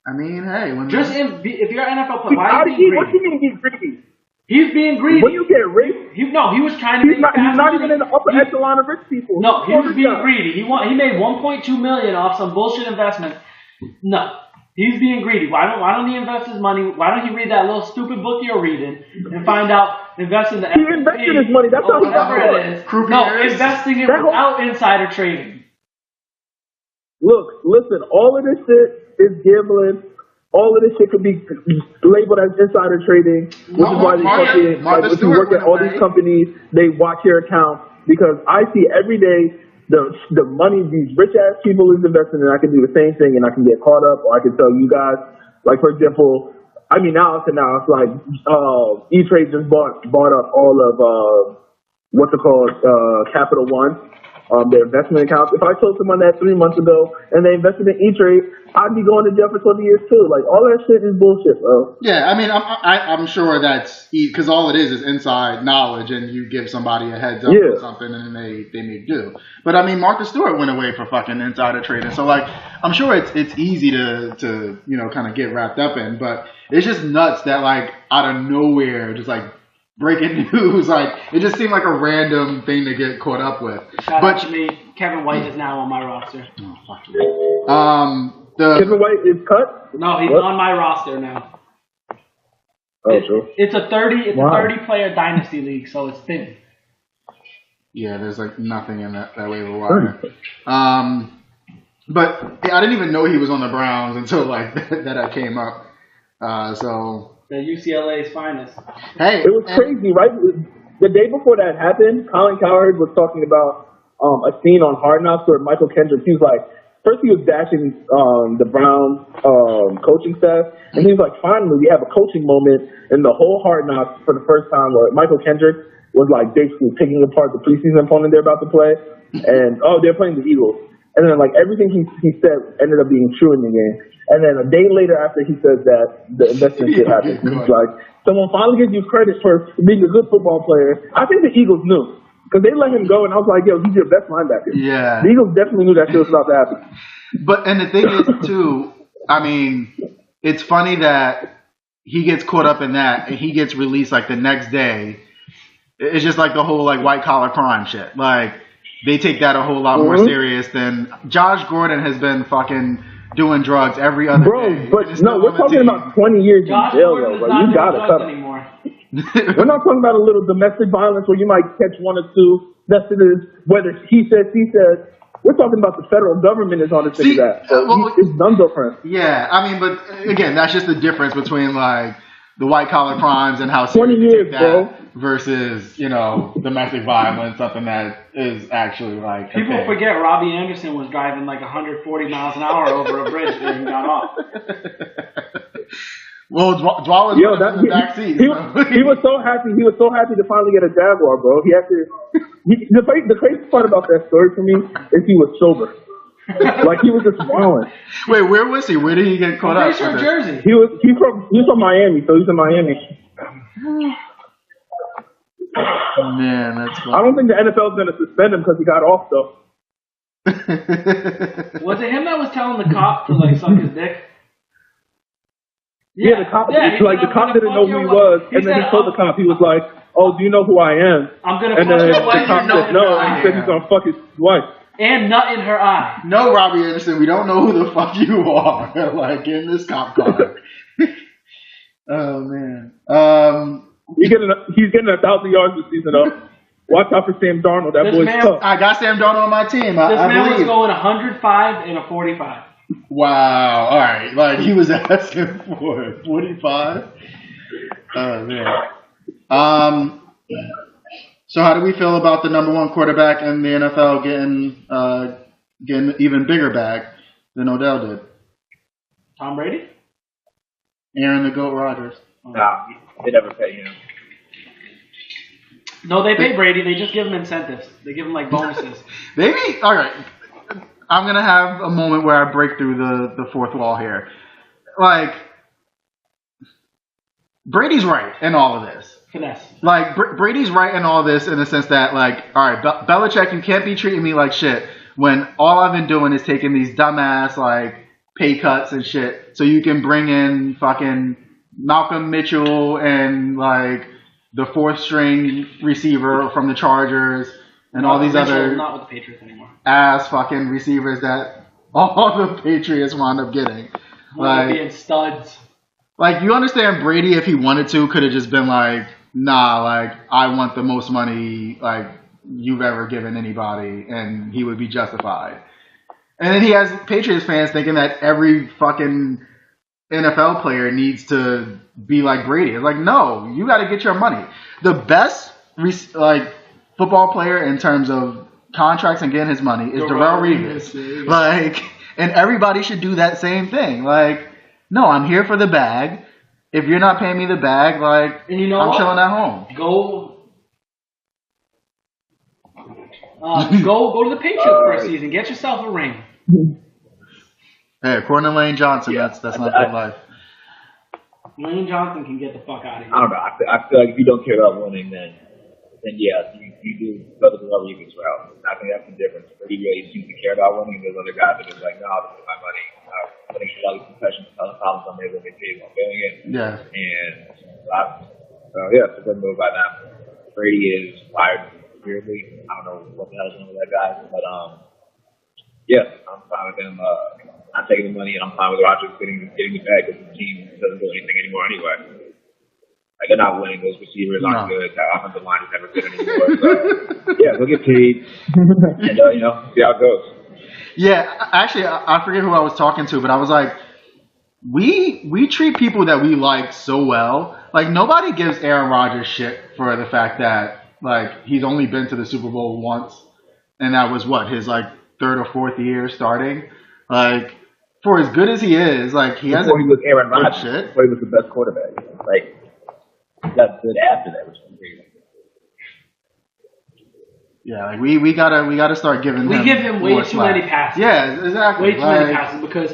I mean, hey, if you're an NFL player, why are you being greedy? What do you mean he's greedy? He's being greedy. When you get rich, he was trying to. He's not even in the upper echelon of rich people. No, he was being greedy. He made $1.2 million off some bullshit investment. No, he's being greedy. Why don't he invest his money? Why don't he read that little stupid book you're reading and find out invest in the? He invested his money. That's how he got it. No, investing it without insider trading. Look, listen. All of this shit is gambling. All of this shit could be labeled as insider trading, which is why if you work at all these companies, they watch your account, because I see every day the money these rich ass people is investing in. I can do the same thing and I can get caught up, or I can tell you guys, like for example, I mean now it's like E-Trade just bought up all of what's it called, Capital One. Their investment accounts. If I told someone that 3 months ago and they invested in E-Trade, I'd be going to jail for 20 years too. Like, all that shit is bullshit, bro. Yeah, I mean, I'm sure that's because all it is inside knowledge, and you give somebody a heads up or something, and then they may do. But I mean, Martha Stewart went away for fucking insider trading, so like, I'm sure it's easy to kind of get wrapped up in, but it's just nuts that like out of nowhere, just like breaking news, like it just seemed like a random thing to get caught up with. Shout out to me, Kevin White is now on my roster. Oh fuck you. Kevin White is cut? No, he's on my roster now. Oh, sure. It's a 30-player dynasty league, so it's thin. Yeah, there's like nothing in that waiver wire. But I didn't even know he was on the Browns until like that came up. So. The UCLA's finest. Hey, it was crazy, right? The day before that happened, Colin Cowherd was talking about a scene on Hard Knocks where Michael Kendrick, he was like, first he was bashing the Browns coaching staff, and he was like, finally we have a coaching moment in the whole Hard Knocks for the first time where Michael Kendrick was like basically picking apart the preseason opponent they're about to play, and they're playing the Eagles. And then like everything he said ended up being true in the game. And then a day later after he says that, the investment shit happened. He's like, someone finally gives you credit for being a good football player. I think the Eagles knew. Because they let him go, and I was like, yo, he's your best linebacker. Yeah. The Eagles definitely knew that shit was about to happen. And the thing is, too, I mean, it's funny that he gets caught up in that and he gets released like the next day. It's just like the whole like white collar crime shit. Like they take that a whole lot more serious than Josh Gordon has been fucking doing drugs every other day. But no, we're talking about 20 years in jail, though. Bro. You gotta cut it. We're not talking about a little domestic violence where you might catch one or two. That's whether he said, she said. We're talking about the federal government is on the thing that. So it's done different. Yeah, I mean, but again, that's just the difference between like the white collar crimes and how 20 years, bro, versus domestic violence, something that is actually like. People forget Robbie Anderson was driving like 140 miles an hour over a bridge and got off. Well, Dwal was in the back seat. He was so happy. He was so happy to finally get a Jaguar, bro. He had to. The crazy part about that story for me is he was sober. Like he was just smiling. Wait, where was he? Where did he get caught up? From Jersey. He's from Miami, so he's in Miami. Man, that's funny. I don't think the NFL's gonna suspend him because he got off though. Was it him that was telling the cop to like suck his dick? Yeah, the cop. The cop didn't know who he was, and then he told the cop, he was like, "Oh, do you know who I am?" I'm gonna. And then the cop said no, and he said he's gonna fuck his wife. And nut in her eye. No, Robbie Anderson, we don't know who the fuck you are. Like in this cop car. Oh man. He's getting 1,000 yards this season though. Watch out for Sam Darnold. That boy's tough. I got Sam Darnold on my team. This man was going 105 and a 45. Wow. All right. Like he was asking for 45. Oh man. So how do we feel about the number one quarterback in the NFL getting even bigger bag than Odell did? Tom Brady? Aaron the GOAT Rodgers. Nah, they never pay him. No, they pay Brady. They just give him incentives. They give him like bonuses. Maybe. All right. I'm gonna have a moment where I break through the fourth wall here. Like Brady's right in all of this. Finesse. Like Brady's right in all this in the sense that like, all right, Belichick, you can't be treating me like shit when all I've been doing is taking these dumbass like pay cuts and shit so you can bring in fucking Malcolm Mitchell and like the fourth string receiver from the Chargers and all these other not with the Patriots anymore. Ass fucking receivers that all the Patriots wound up getting. Like being studs. Like you understand Brady if he wanted to could have just been like, nah, like I want the most money like you've ever given anybody, and he would be justified. And then he has Patriots fans thinking that every fucking NFL player needs to be like Brady. It's like, no, you got to get your money. The best like football player in terms of contracts and getting his money is Darrell Revis. Like, and everybody should do that same thing. Like, no, I'm here for the bag. If you're not paying me the bag, like, and you know I'm what? chilling at home. Go to the Patriots for a season. Get yourself a ring. Hey, according to Lane Johnson, that's not good life. Lane Johnson can get the fuck out of here. I don't know. I feel like if you don't care about winning, then yeah, you do go the Darrell Revis route. I think that's the difference. He really seems to care about winning. There's other guys that are just like, no, this is my money. I'm putting a lot of professional problems on there when they pay while doing it. Yeah. And it's a good move by them. Brady is wired weirdly. I don't know what the hell's wrong with that guy, but I'm fine with him. I'm taking the money, and I'm fine with Rodgers getting the bag because the team doesn't do anything anymore anyway. Like they're not winning. Those receivers aren't good. That offensive line is never good anymore. So, they'll get paid, and see how it goes. Yeah, actually, I forget who I was talking to, but I was like, we treat people that we like so well. Like nobody gives Aaron Rodgers shit for the fact that like he's only been to the Super Bowl once, and that was his like third or fourth year starting. Like for as good as he is, like he hasn't. Before he was Aaron Rodgers, shit. Before he was the best quarterback, like he got good after that, which is crazy. Yeah, like we gotta start giving. We give him way too many passes. Yeah, exactly. Way too many passes because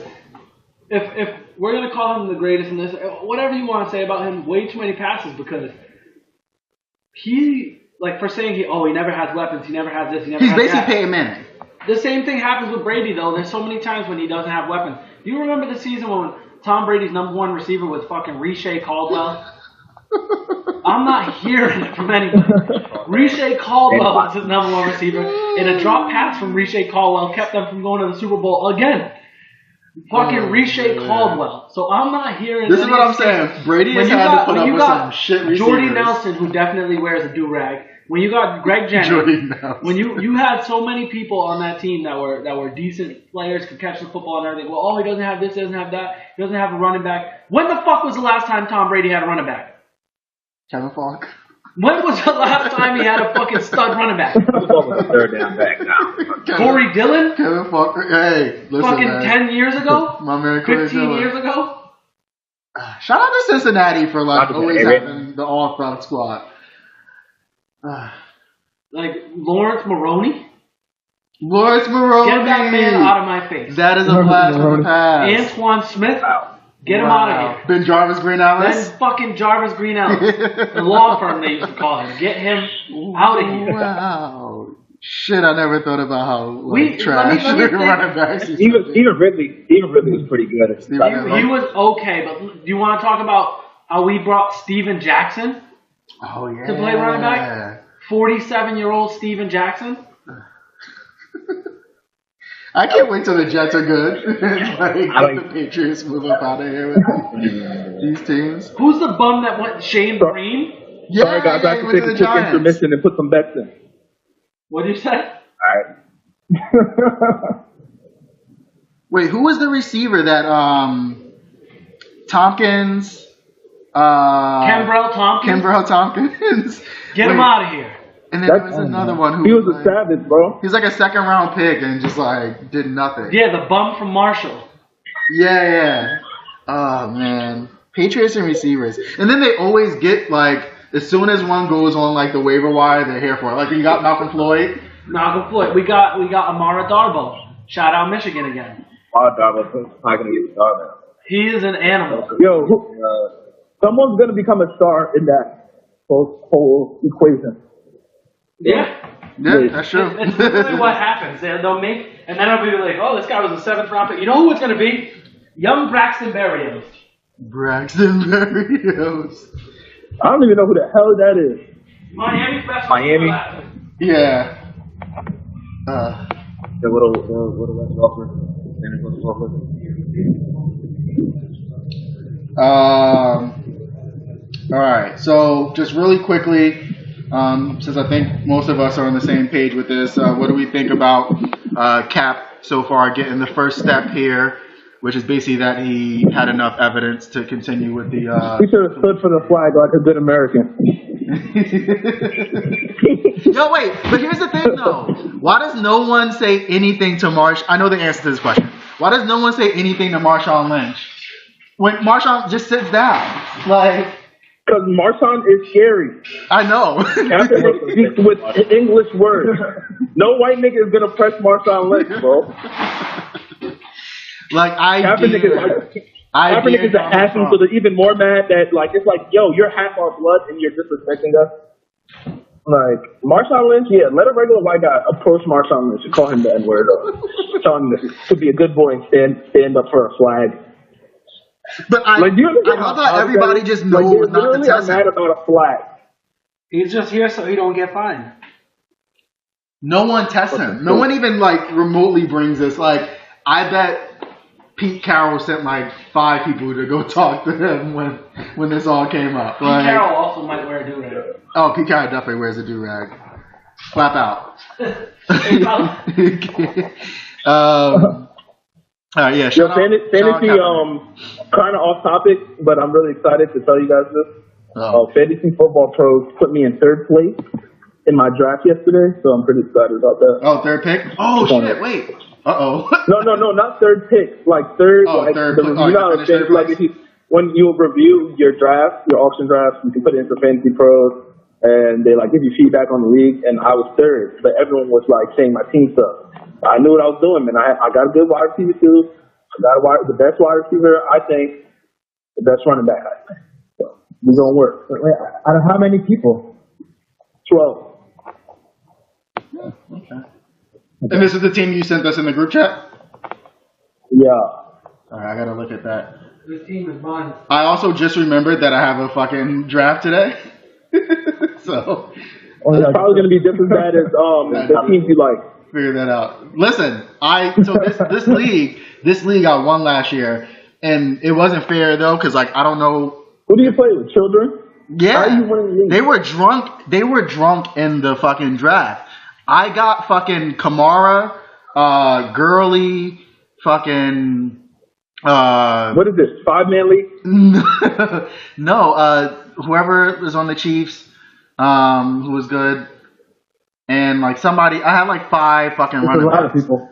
if we're gonna call him the greatest in this, whatever you want to say about him, way too many passes because he for saying he never has weapons, he never has this, he never. He's has basically that. Peyton Manning. The same thing happens with Brady though. There's so many times when he doesn't have weapons. Do you remember the season when Tom Brady's number one receiver was fucking Riche Caldwell? I'm not hearing it from anybody. Riche Caldwell was his number one receiver, and a drop pass from Riche Caldwell kept them from going to the Super Bowl again. Fucking Riche Caldwell. So I'm not hearing. This is what I'm saying. Brady has had to put up with some shit receivers. Jordy Nelson, who definitely wears a do-rag. When you got Greg Jennings, when you had so many people on that team that were decent players, could catch the football and everything. Well, he doesn't have this, he doesn't have that, he doesn't have a running back. When the fuck was the last time Tom Brady had a running back? Kevin Falk. When was the last time he had a fucking stud running back? Third down back now. Corey Dillon? Kevin Falk. Hey, listen, fucking man. 10 years ago? My man, 15 years ago? Shout out to Cincinnati for always having the all-thug squad. Like Lawrence Maroney? Lawrence Maroney. Get that man out of my face. That is a blast from the past. Antoine Smith? Get him out of here. Ben Jarvis Green Ellis? Ben fucking Jarvis Green Ellis. The law firm they used to call him. Get him out of here. Wow. Shit, I never thought about how trash let me running backs. Even Ridley was pretty good. He was okay, but do you want to talk about how we brought Steven Jackson to play running back? 47-year-old Steven Jackson? I can't wait till the Jets are good. The Patriots move up out of here with these teams. Who's the bum that went? Shane Green? Yeah, sorry, guys, I have to take a quick intermission and put some bets in. What did you say? All right. Wait, who was the receiver that Tompkins? Kenbrell Tompkins. Get him out of here. And then there was another one who he was a savage, bro. He was like a second-round pick and just did nothing. Yeah, the bum from Marshall. Yeah. Oh man, Patriots and receivers, and then they always get as soon as one goes on the waiver wire, they're here for it. Like you got Malcolm Floyd. We got Amara Darboh. Shout out Michigan again. Amara Darboh's not gonna get a star now. He is an animal. Yo, someone's gonna become a star in that whole equation. Yeah, that's true. It's literally what happens. They'll make, and then I'll be like, oh, this guy was a 7th round pick. You know who it's going to be? Young Braxton Berrios. Braxton Berrios. I don't even know who the hell that is. Miami freshman. Miami? Yeah. The little offer. All right. So just really quickly, since I think most of us are on the same page with this, what do we think about Cap so far getting the first step here, which is basically that he had enough evidence to continue with the... He should have stood for the flag like a good American. Yo, wait, but here's the thing, though. Why does no one say anything to I know the answer to this question. Why does no one say anything to Marshawn Lynch? When Marshawn just sits down, because Marshawn is scary. I know. Kaepernick speaks with English words. No white nigga is gonna press Marshawn Lynch, bro. Kaepernick is an asshole, so they're even more mad that it's yo, you're half our blood and you're disrespecting us. Marshawn Lynch, let a regular white guy approach Marshawn Lynch and call him the N-word or tell him to be a good boy and stand up for a flag. But I love how everybody just knows not to test him. Mad about a flag. He's just here so he don't get fined. No one tests him. No one even remotely brings this. I bet Pete Carroll sent 5 people to go talk to him when this all came up. Pete Carroll also might wear a do-rag. Oh, Pete Carroll definitely wears a do-rag. Clap out. Yeah, fantasy, kind of off topic, but I'm really excited to tell you guys this. Fantasy Football Pros put me in 3rd place in my draft yesterday, so I'm pretty excited about that. Oh, 3rd pick? Oh, shit, wait. Uh-oh. No, not 3rd pick. Third, third. When you review your draft, your auction draft, you can put it in for Fantasy Pros, and they give you feedback on the league, and I was 3rd, but everyone was saying my team stuff. I knew what I was doing, man. I got a good wide receiver too. I got the best wide receiver, I think. The best running back, I think. So it's gonna work. Wait, out of how many people? 12. Okay. And this is the team you sent us in the group chat? Yeah. All right, I gotta look at that. This team is mine. I also just remembered that I have a fucking draft today. So it's probably going to be just as bad as the teams you like. Figure that out. Listen, this league I won last year, and it wasn't fair though, because like I don't know. Who do you play with? Children? Yeah, how are you winning the league? They were drunk. They were drunk in the fucking draft. I got fucking Kamara, Gurley, fucking. What is this? 5-man league? No, whoever is on the Chiefs, who was good, and like somebody, I had like 5 fucking running backs. A lot of people.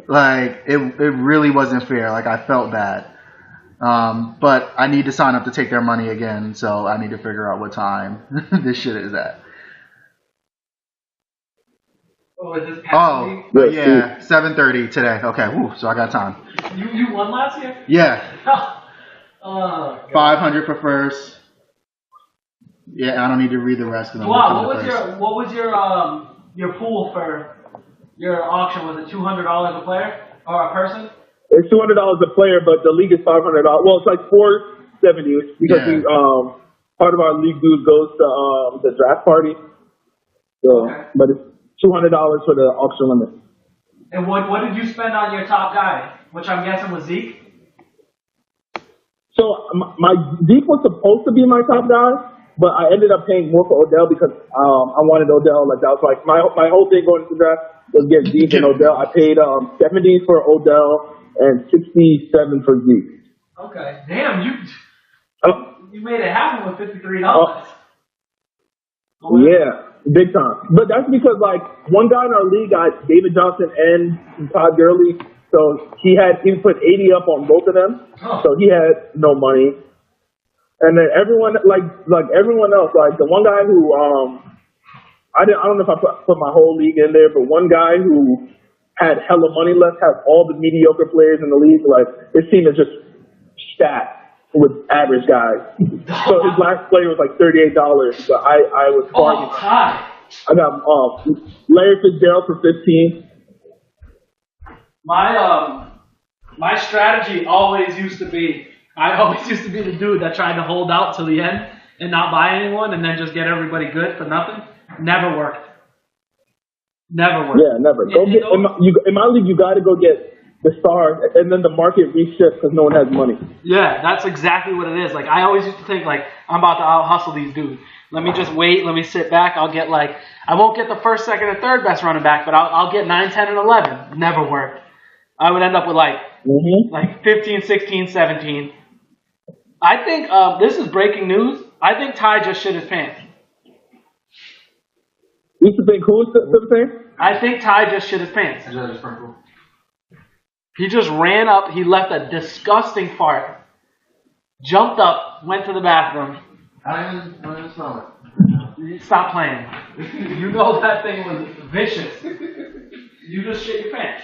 Like it really wasn't fair. Like I felt bad, but I need to sign up to take their money again, so I need to figure out what time this shit is at. Oh, is this past league? Yeah, 7:30 today. Okay, so I got time. You won last year? Yeah. 500 God. for first. Yeah, I don't need to read the rest of them. Wow, what was your pool for your auction? Was it $200 a player or a person? It's $200 a player, but the league is $500. Well, it's like $470 because we part of our league dues goes to the draft party. So, but it's $200 for the auction limit. And what did you spend on your top guy, which I'm guessing was Zeke? So my Zeke was supposed to be my top guy, but I ended up paying more for Odell because I wanted Odell. Like that was like my whole thing going into the draft was get Zeke and Odell. I paid 70 for Odell and 67 for Zeke. Okay, damn you made it happen with $53. Yeah. Big time. But that's because, like, one guy in our league got David Johnson and Todd Gurley, so he put 80 up on both of them, so he had no money. And then everyone, like everyone else, like the one guy who, I don't know if I put my whole league in there, but one guy who had hella money left has all the mediocre players in the league. Like, his team is just stacked with average guys. So his last player was like $38, but I was bargaining. I got Larry Fitzgerald for 15. My strategy always used to be the dude that tried to hold out till the end and not buy anyone and then just get everybody good for nothing. Never worked. Yeah, never. In my league, you got to go get the star, and then the market reshifts because no one has money. Yeah, that's exactly what it is. Like, I always used to think, like, I'm about to out-hustle these dudes. Let me just wait. Let me sit back. I'll get, like, I won't get the first, second, and third best running back, but I'll get 9, 10, and 11. Never worked. I would end up with, like 15, 16, 17. I think, this is breaking news. I think Ty just shit his pants. You used to think who was saying? I think Ty just shit his pants. He just ran up. He left a disgusting fart. Jumped up. Went to the bathroom. I don't even smell it. Stop playing. You know that thing was vicious. You just shit your pants.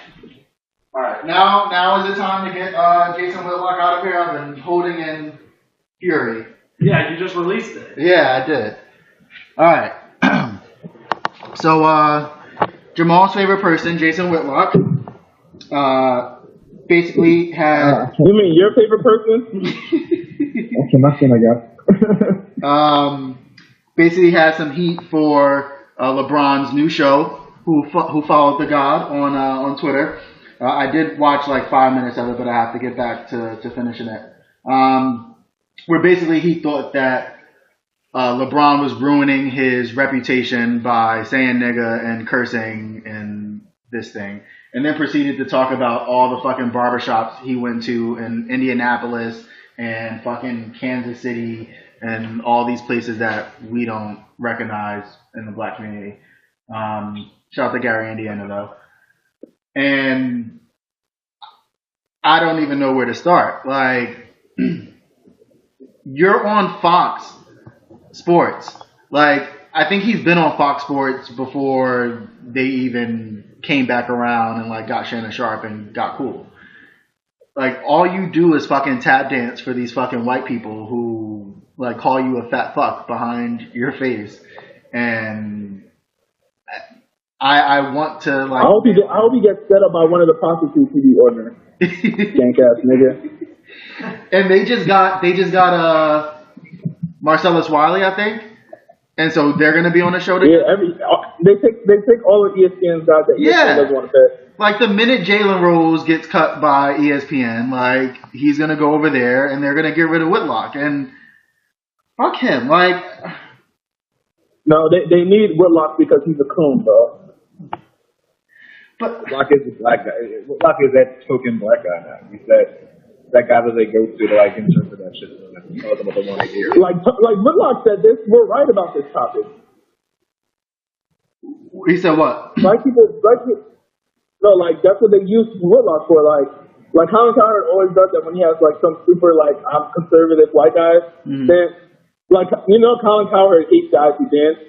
All right, now is the time to get Jason Whitlock out of here. I've been holding in fury. Yeah, you just released it. Yeah, I did. All right. So Jamal's favorite person, Jason Whitlock. Basically had. You mean your favorite person? Okay, MACtion, I guess. Basically had some heat for LeBron's new show, Who Followed the God on Twitter. I did watch like 5 minutes of it, but I have to get back to finishing it. Where basically he thought that LeBron was ruining his reputation by saying nigga and cursing and this thing. And then proceeded to talk about all the fucking barbershops he went to in Indianapolis and fucking Kansas City and all these places that we don't recognize in the black community. Shout out to Gary, Indiana, though. And I don't even know where to start. Like, you're on Fox Sports. Like, I think he's been on Fox Sports before they even came back around and like got Shannon Sharp and got cool. Like, all you do is fucking tap dance for these fucking white people who like call you a fat fuck behind your face. And I want to like. I hope he gets set up by one of the prostitutes he be ordering. Jank ass nigga. and they just got Marcellus Wiley, I think, and so they're gonna be on the show together. Yeah, they take all of ESPN's guys that ESPN doesn't want to pay. Like the minute Jalen Rose gets cut by ESPN, like he's gonna go over there and they're gonna get rid of Whitlock and fuck him. Like, no, they need Whitlock because he's a coon, bro. But Whitlock is the black guy. Whitlock is that token black guy now. He's that guy that they go to like interpret that shit and tell them what they want to hear. Like Whitlock said this. We're right about this topic. he said what? Black people. No, like that's what they use Whitlock for. Like Colin Cowherd always does that when he has like some super like I'm conservative white guys. Then like Colin Cowherd hates guys who dance.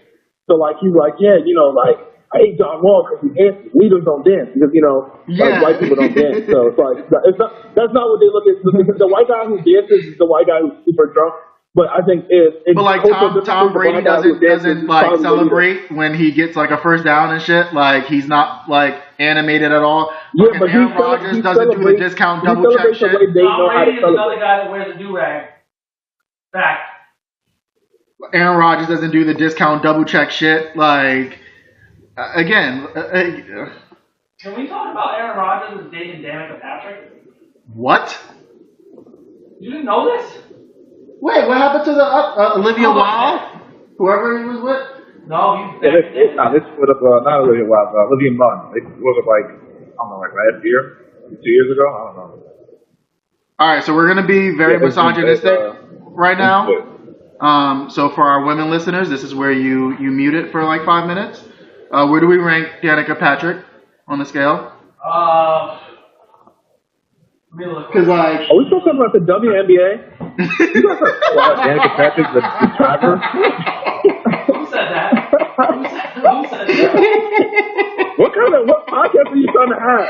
So like he's like like I hate John Wall because he dances. Leaders don't dance because like white people don't dance. So it's like that's not what they look at. The white guy who dances is the white guy who's super drunk. But I think but like Tom Brady doesn't like celebrate when he gets like a first down and shit. Like he's not like animated at all. Yeah, but Aaron Rodgers doesn't do the discount double check shit. Tom Brady is another guy that wears a do-rag. Fact. Aaron Rodgers doesn't do the discount double check shit. Like again. Can we talk about Aaron Rodgers as dating Danica Patrick? What? You didn't know this? Wait, what happened to the Olivia Wilde? Whoever he was with? No, this split up not Olivia Wilde, Olivia Munn. They split up like I don't know, like last year, 2 years ago. I don't know. All right, so we're gonna be very misogynistic right now. So for our women listeners, this is where you mute it for like 5 minutes. Where do we rank Danica Patrick on the scale? Because like, are we still talking about the WNBA? Danica Patrick, the driver. Who said that? Who said that? What podcast are you trying to have?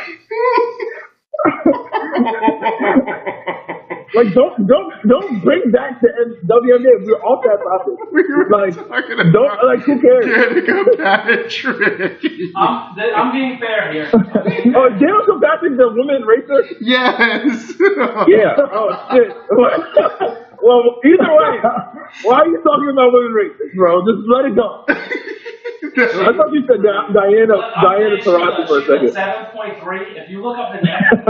Like don't bring back the WNBA. We're off that topic. Like who cares? Danica Patrick. I'm being fair here. Oh, Danica Patrick's a woman racer? Yes. Yeah. Oh shit. Well, either way, why are you talking about women racers, bro? Just let it go. I thought you said Diana Taurasi for a second. 7.3. If you look up the net,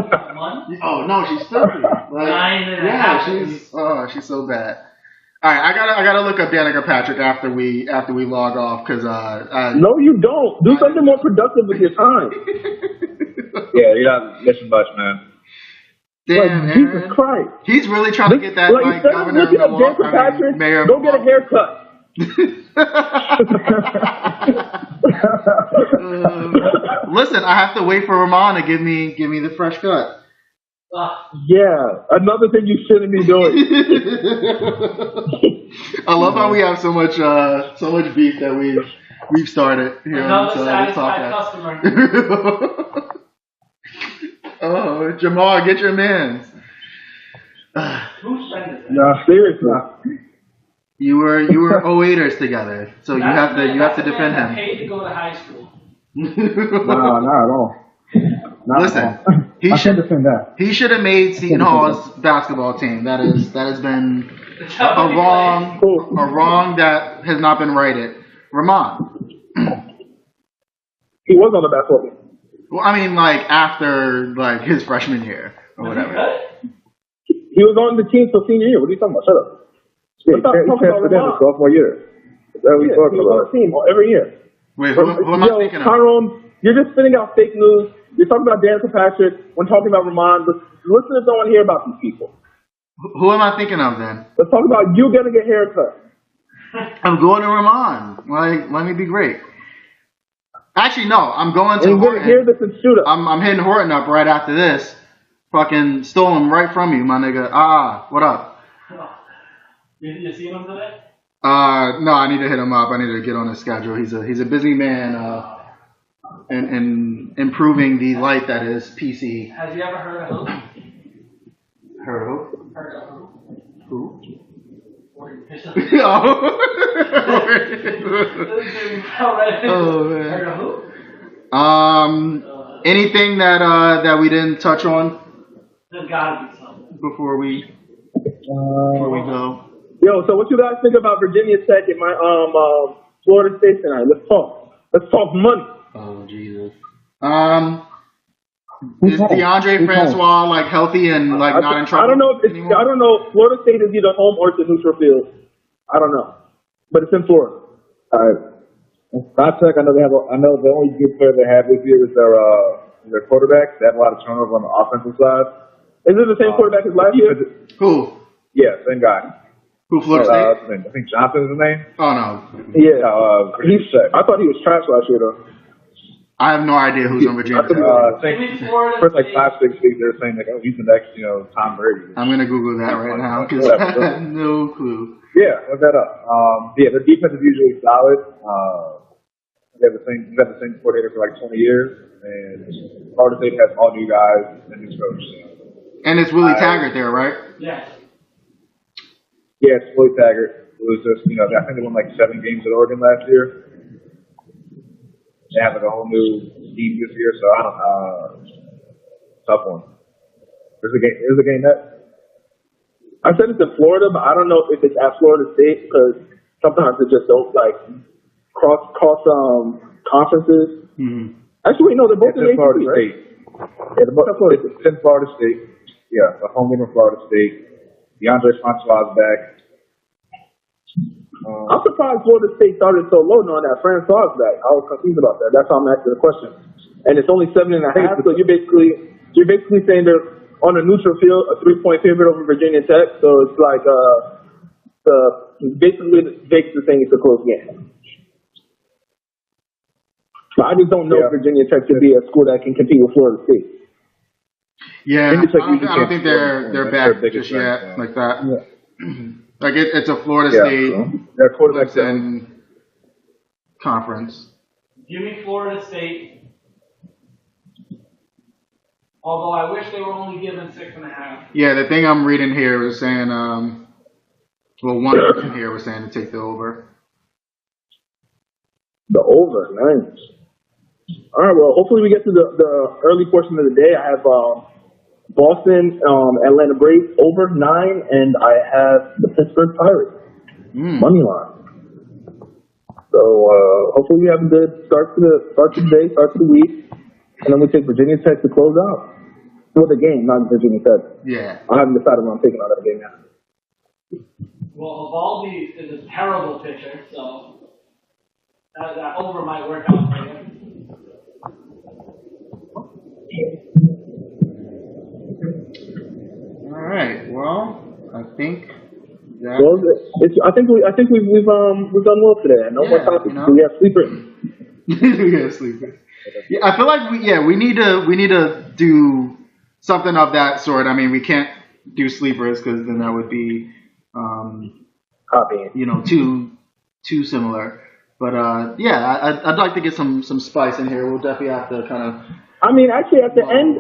oh no, she's filthy. Like, she's so bad. All right, I gotta look up Danica Patrick after we log off because no, you don't. Do something more productive with your time. Yeah, you're not missing much, man. Damn, like, Jesus Christ. He's really trying to get that like governor looking up Danica Patrick, mayor. Go get a haircut. Listen, I have to wait for Ramon to give me the fresh cut. Yeah, another thing you shouldn't be doing. I love how we have so much beef that we've started here on this podcast. Oh, Jamal, get your mans. No, seriously. You were 08ers together, so you have to defend him. Paid to go to high school. No, not at all. Listen, he should have made Seton Hall's basketball team. That has been a wrong that has not been righted. Ramon. He was on the basketball team. Well, I mean, like after like his freshman year or whatever. He was on the team till senior year. What are you talking about? Shut up. He transferred in his sophomore year. Is that what you're talking about? Team every year. Wait, who am I thinking of? Tyrone, you're just spitting out fake news. You're talking about Danica Patrick when talking about Ramon. Listeners don't want to hear about these people. Who am I thinking of then? Let's talk about you getting a haircut. I'm going to Ramon. Like, let me be great. Actually, no. I'm going to Horton. Hear this and shoot up. I'm hitting Horton up right after this. Fucking stole him right from you, my nigga. What up? You seen him today? No, I need to hit him up. I need to get on his schedule. He's a busy man, and improving the light that is PC. Has he ever heard of who? Heard who? Heard of who? Who? Oh man. Heard of who? Anything that we didn't touch on? There's gotta be something. before we go? Yo, so what you guys think about Virginia Tech and my Florida State tonight? Let's talk. Let's talk money. Oh Jesus. Is DeAndre Francois like healthy and like not in trouble? I don't know. I don't know. Florida State is either home or it's a neutral field. I don't know, but it's in Florida. All right. Hot Tech, I know the only good player they have this year is their quarterback. They have a lot of turnover on the offensive side. Is it the same quarterback as last year? Who? Yeah, same guy. Who, Florida State? I think Johnson is his name. Oh no. Yeah. I thought he was trash last year though. I have no idea who's on Virginia. I think first like 5-6 weeks they're saying like, oh, he's the next, Tom Brady. I'm gonna Google that right now because I have no clue. Yeah, look that up. Their defense is usually solid. They've had the same coordinator for like 20 years, and Florida State has all new guys and new coach. And it's Willie Taggart there, right? Yeah. Yeah, it's Willie Taggart. It was just, I think they won like 7 games at Oregon last year. They have like a whole new team this year, so I don't tough one. There's a game that I said it's in Florida, but I don't know if it's at Florida State because sometimes it just don't like cross conferences. Mm-hmm. Actually, no, they're both in Florida right? State. Yeah, it's in Florida State. Yeah, the home game in Florida State. DeAndre Francois is back. I'm surprised Florida State started so low knowing that Francois is back. I was confused about that. That's how I'm asking the question. And it's only 7.5, so you're basically saying they're on a neutral field, a 3-point favorite over Virginia Tech. So it's like basically Vegas is saying it's a close game. But I just don't know if Virginia Tech could be a school that can compete with Florida State. Yeah, I don't think they're back just yet like that. Yeah. Like it's a Florida State their quarterback and conference. Give me Florida State. Although I wish they were only given 6.5. Yeah, the thing I'm reading here is saying, one person here was saying to take the over. The over, nice. All right, well, hopefully we get to the early portion of the day. I have Boston, Atlanta Braves over 9, and I have the Pittsburgh Pirates money line. So hopefully we have a good start to the day, start to the week, and then we take Virginia Tech to close out. For the game, not Virginia Tech. Yeah. I haven't decided what I'm taking out of the game yet. Well, Evaldi is a terrible pitcher, so that over might work out for you. All right. Well, I think that. Well, I think we've done well today. No more topics. We have sleepers. We have sleepers. Yeah, I feel like we need to do something of that sort. I mean, we can't do sleepers because then that would be too similar. But I'd like to get some spice in here. We'll definitely have to kind of. I mean, actually, at the end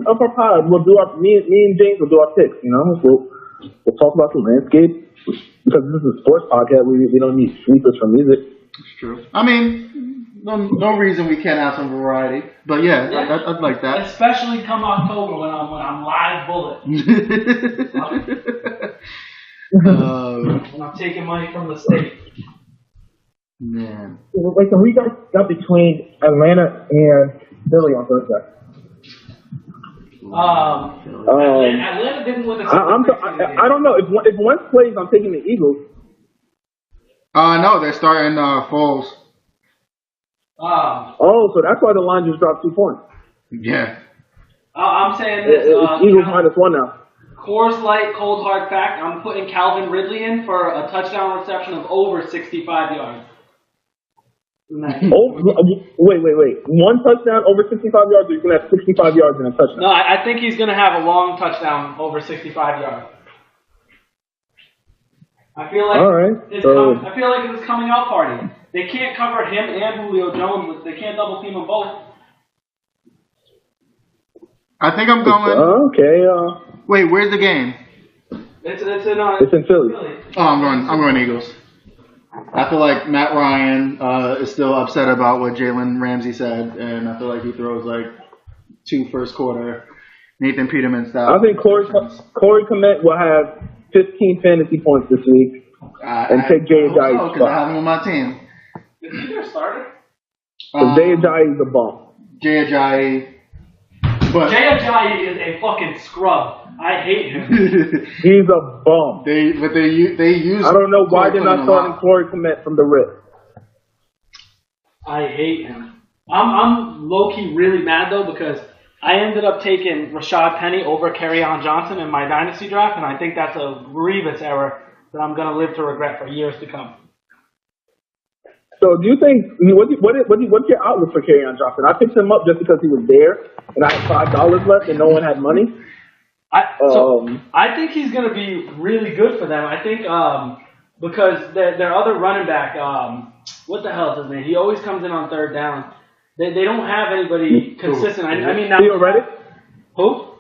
of our pod, we'll do me and James will do our picks. We'll talk about the landscape because this is a sports podcast. We don't need sleepers for music. It's true. I mean, no reason we can't have some variety. But yeah. I'd like that. Especially come October when I'm live bullet. When I'm taking money from the state. Man. Wait, so we got between Atlanta and Philly on Thursday. Atlanta didn't win the I don't know. If Wentz plays, I'm taking the Eagles. No, they're starting Foles. So that's why the line just dropped 2 points. Yeah. I'm saying this. It's Eagles -1 now. Coors Light, cold hard fact. I'm putting Calvin Ridley in for a touchdown reception of over 65 yards. Wait. 1 touchdown over 65 yards, or you're going to have 65 yards and a touchdown? No, I think he's going to have a long touchdown over 65 yards. I feel like I feel like it's his coming out party. They can't cover him and Julio Jones. They can't double team them both. I think I'm going. Okay. Wait, where's the game? It's in Philly. Oh, I'm going Eagles. I feel like Matt Ryan is still upset about what Jalen Ramsey said, and I feel like he throws like 2 first quarter Nathan Peterman style. I think Corey Komet will have 15 fantasy points this week and take Jay Ajayi's because I have him on my team. Is he your starter? Jay Ajayi is a bum. Jay Ajayi. But Jay Ajayi is a fucking scrub. I hate him. He's a bum. They use. I don't know why they're not starting Corey Komet from the rip. I hate him. I'm low-key really mad, though, because I ended up taking Rashad Penny over Kerryon Johnson in my dynasty draft, and I think that's a grievous error that I'm going to live to regret for years to come. So do you think, what's your outlook for Kerryon Johnson? I picked him up just because he was there, and I had $5 left and no one had money. I think he's going to be really good for them. I think because their other running back, what the hell is his name? He always comes in on third down. They don't have anybody consistent. I mean, now, Theo Reddick? Who?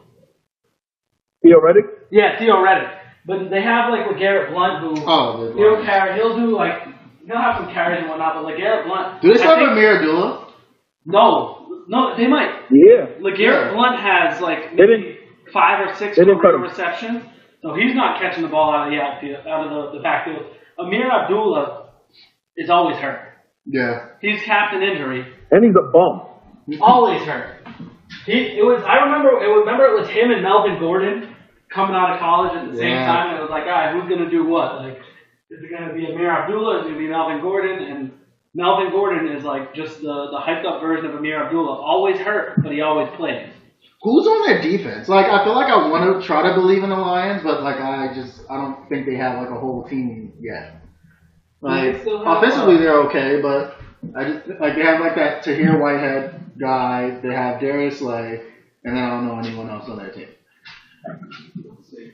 Theo Reddick? Yeah, Theo Reddick. But they have like LeGarrette Blunt who he'll have some carries and whatnot, but LeGarrette Blunt. Do they still have Amir Abdullah? No, they might. Yeah. LeGarrette Blunt has like maybe 5 or 6 career receptions, so he's not catching the ball out of the outfield, out of the backfield. Amir Abdullah is always hurt. Yeah. He's captain injury. And he's a bum. Always hurt. I remember it was him and Melvin Gordon coming out of college at the same time, and it was like, all right, who's gonna do what? Like, is it gonna be Amir Abdullah? Is it gonna be Melvin Gordon? And Melvin Gordon is like just the hyped up version of Amir Abdullah. Always hurt, but he always plays. Who's on their defense? Like, I feel like I want to try to believe in the Lions, but like I don't think they have like a whole team yet. Like, offensively they're okay, but I just like they have like that Tahir Whitehead guy. They have Darius Slay, and then I don't know anyone else on their team. Let's see.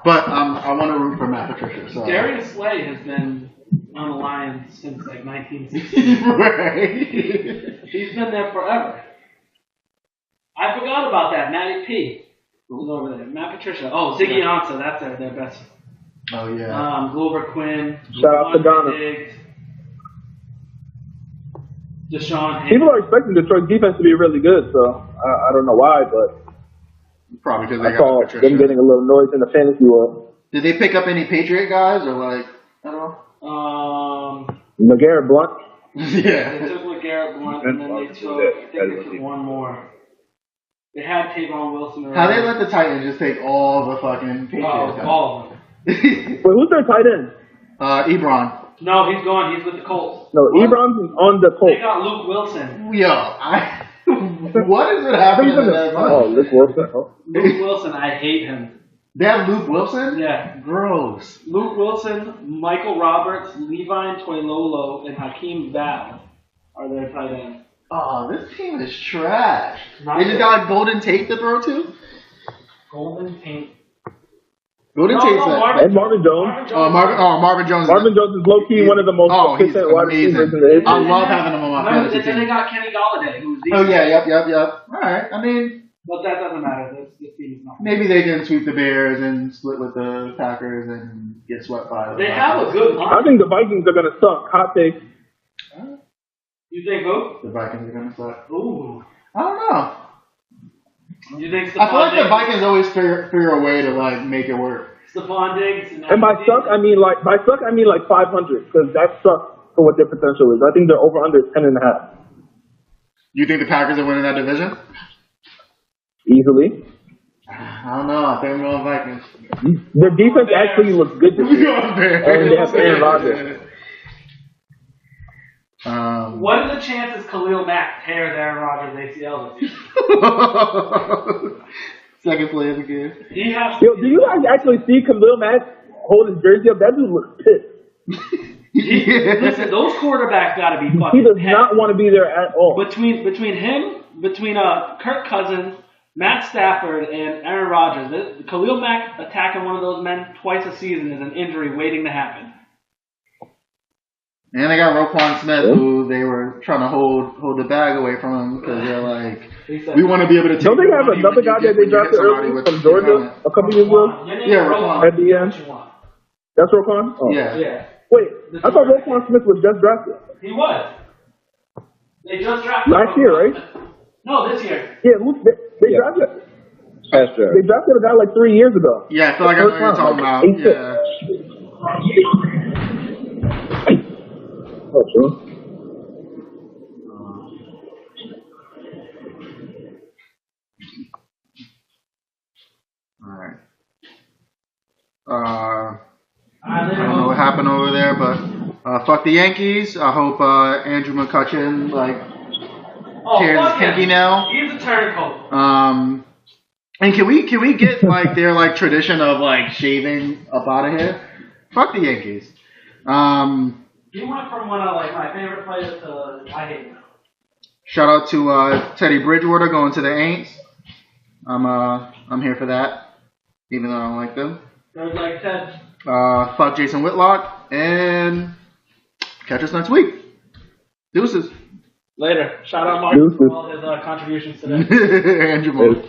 But I want to root for Matt Patricia. So. Darius Slay has been on the Lions since like 1960. Right. He's been there forever. I forgot about that. Matty P was over there. Matt Patricia. Oh, Ziggy Ansah. That's their best. Oh yeah. Glover Quinn. Shout out to Ghana. Diggs, Deshaun. People are expecting Detroit's defense to be really good, so I don't know why, but probably because they I saw got Patricia. them getting a little noise in the fantasy world. Did they pick up any Patriot guys or like I don't know? LeGarrette Blunt. Yeah. They took LeGarrette Blunt and then they took one more. They had Tavon Wilson. How they let the Titans just take all the fucking Patriots? All of them. Wait, who's their tight end? Ebron. No, he's gone. He's with the Colts. No, Ebron's on the Colts. They got Luke Wilson. Yo, what is it happening to that? Oh, Luke Wilson. Oh. Luke Wilson, I hate him. They have Luke Wilson? Yeah. Gross. Luke Wilson, Michael Roberts, Levi Toilolo, and Hakeem Val are their tight ends. Oh, this team is trash. They just got Golden Tate to throw to? Golden Tate. Golden Tate's and Marvin Jones. Marvin Jones. Marvin Jones is low-key one of the most consistent wide receivers in the history. I love having him on my fantasy team. And they got Kenny Galladay, who's Yep. All right. I mean, but that doesn't matter. This team is not. Maybe they can sweep the Bears and split with the Packers and get swept by them. They have a good line. I think the Vikings are gonna suck. Hot take. You think who? The Vikings are gonna suck. Ooh. I don't know. You think I feel like the Vikings always figure a way to like make it work. Stephon Diggs and by suck I mean like 500 because that sucks for what their potential is. I think their over under is 10.5. You think the Packers are winning that division? Easily. I don't know. I think I'm going Vikings. Their defense actually looks good this year. And they have Aaron Rodgers. What are the chances Khalil Mack tears Aaron Rodgers' ACL this year? Second play of the game. Yo, do you guys actually see Khalil Mack hold his jersey up? That dude looks pissed. Listen, those quarterbacks got to be fucking. He does not want to be there at all. Between Kirk Cousins, Matt Stafford, and Aaron Rodgers, Khalil Mack attacking one of those men twice a season is an injury waiting to happen. And they got Roquan Smith, who they were trying to hold the bag away from him because they're like, we want to be able to take. Don't they have another guy that they drafted early from Georgia a couple years ago? Yeah, Roquan. At the end. That's Roquan? Oh. Yeah. Wait, I thought Roquan Smith was just drafted. He was. They just drafted last year, right? No, this year. Yeah, they drafted. Past draft. They drafted a guy like 3 years ago. Yeah, I feel like I know what you're talking about. Yeah. Oh, sure. All right. I don't know what happened over there, but fuck the Yankees. I hope Andrew McCutchen tears his pinky nail. He's a turncoat. And can we get like their like tradition of like shaving up out of here? Fuck the Yankees. He went from one of like my favorite players to I hate him. Shout out to Teddy Bridgewater going to the Aints. I'm here for that, even though I don't like them. There's like Ted. Fuck Jason Whitlock and catch us next week. Deuces. Later. Shout out Mark for all his contributions today. And Jamal.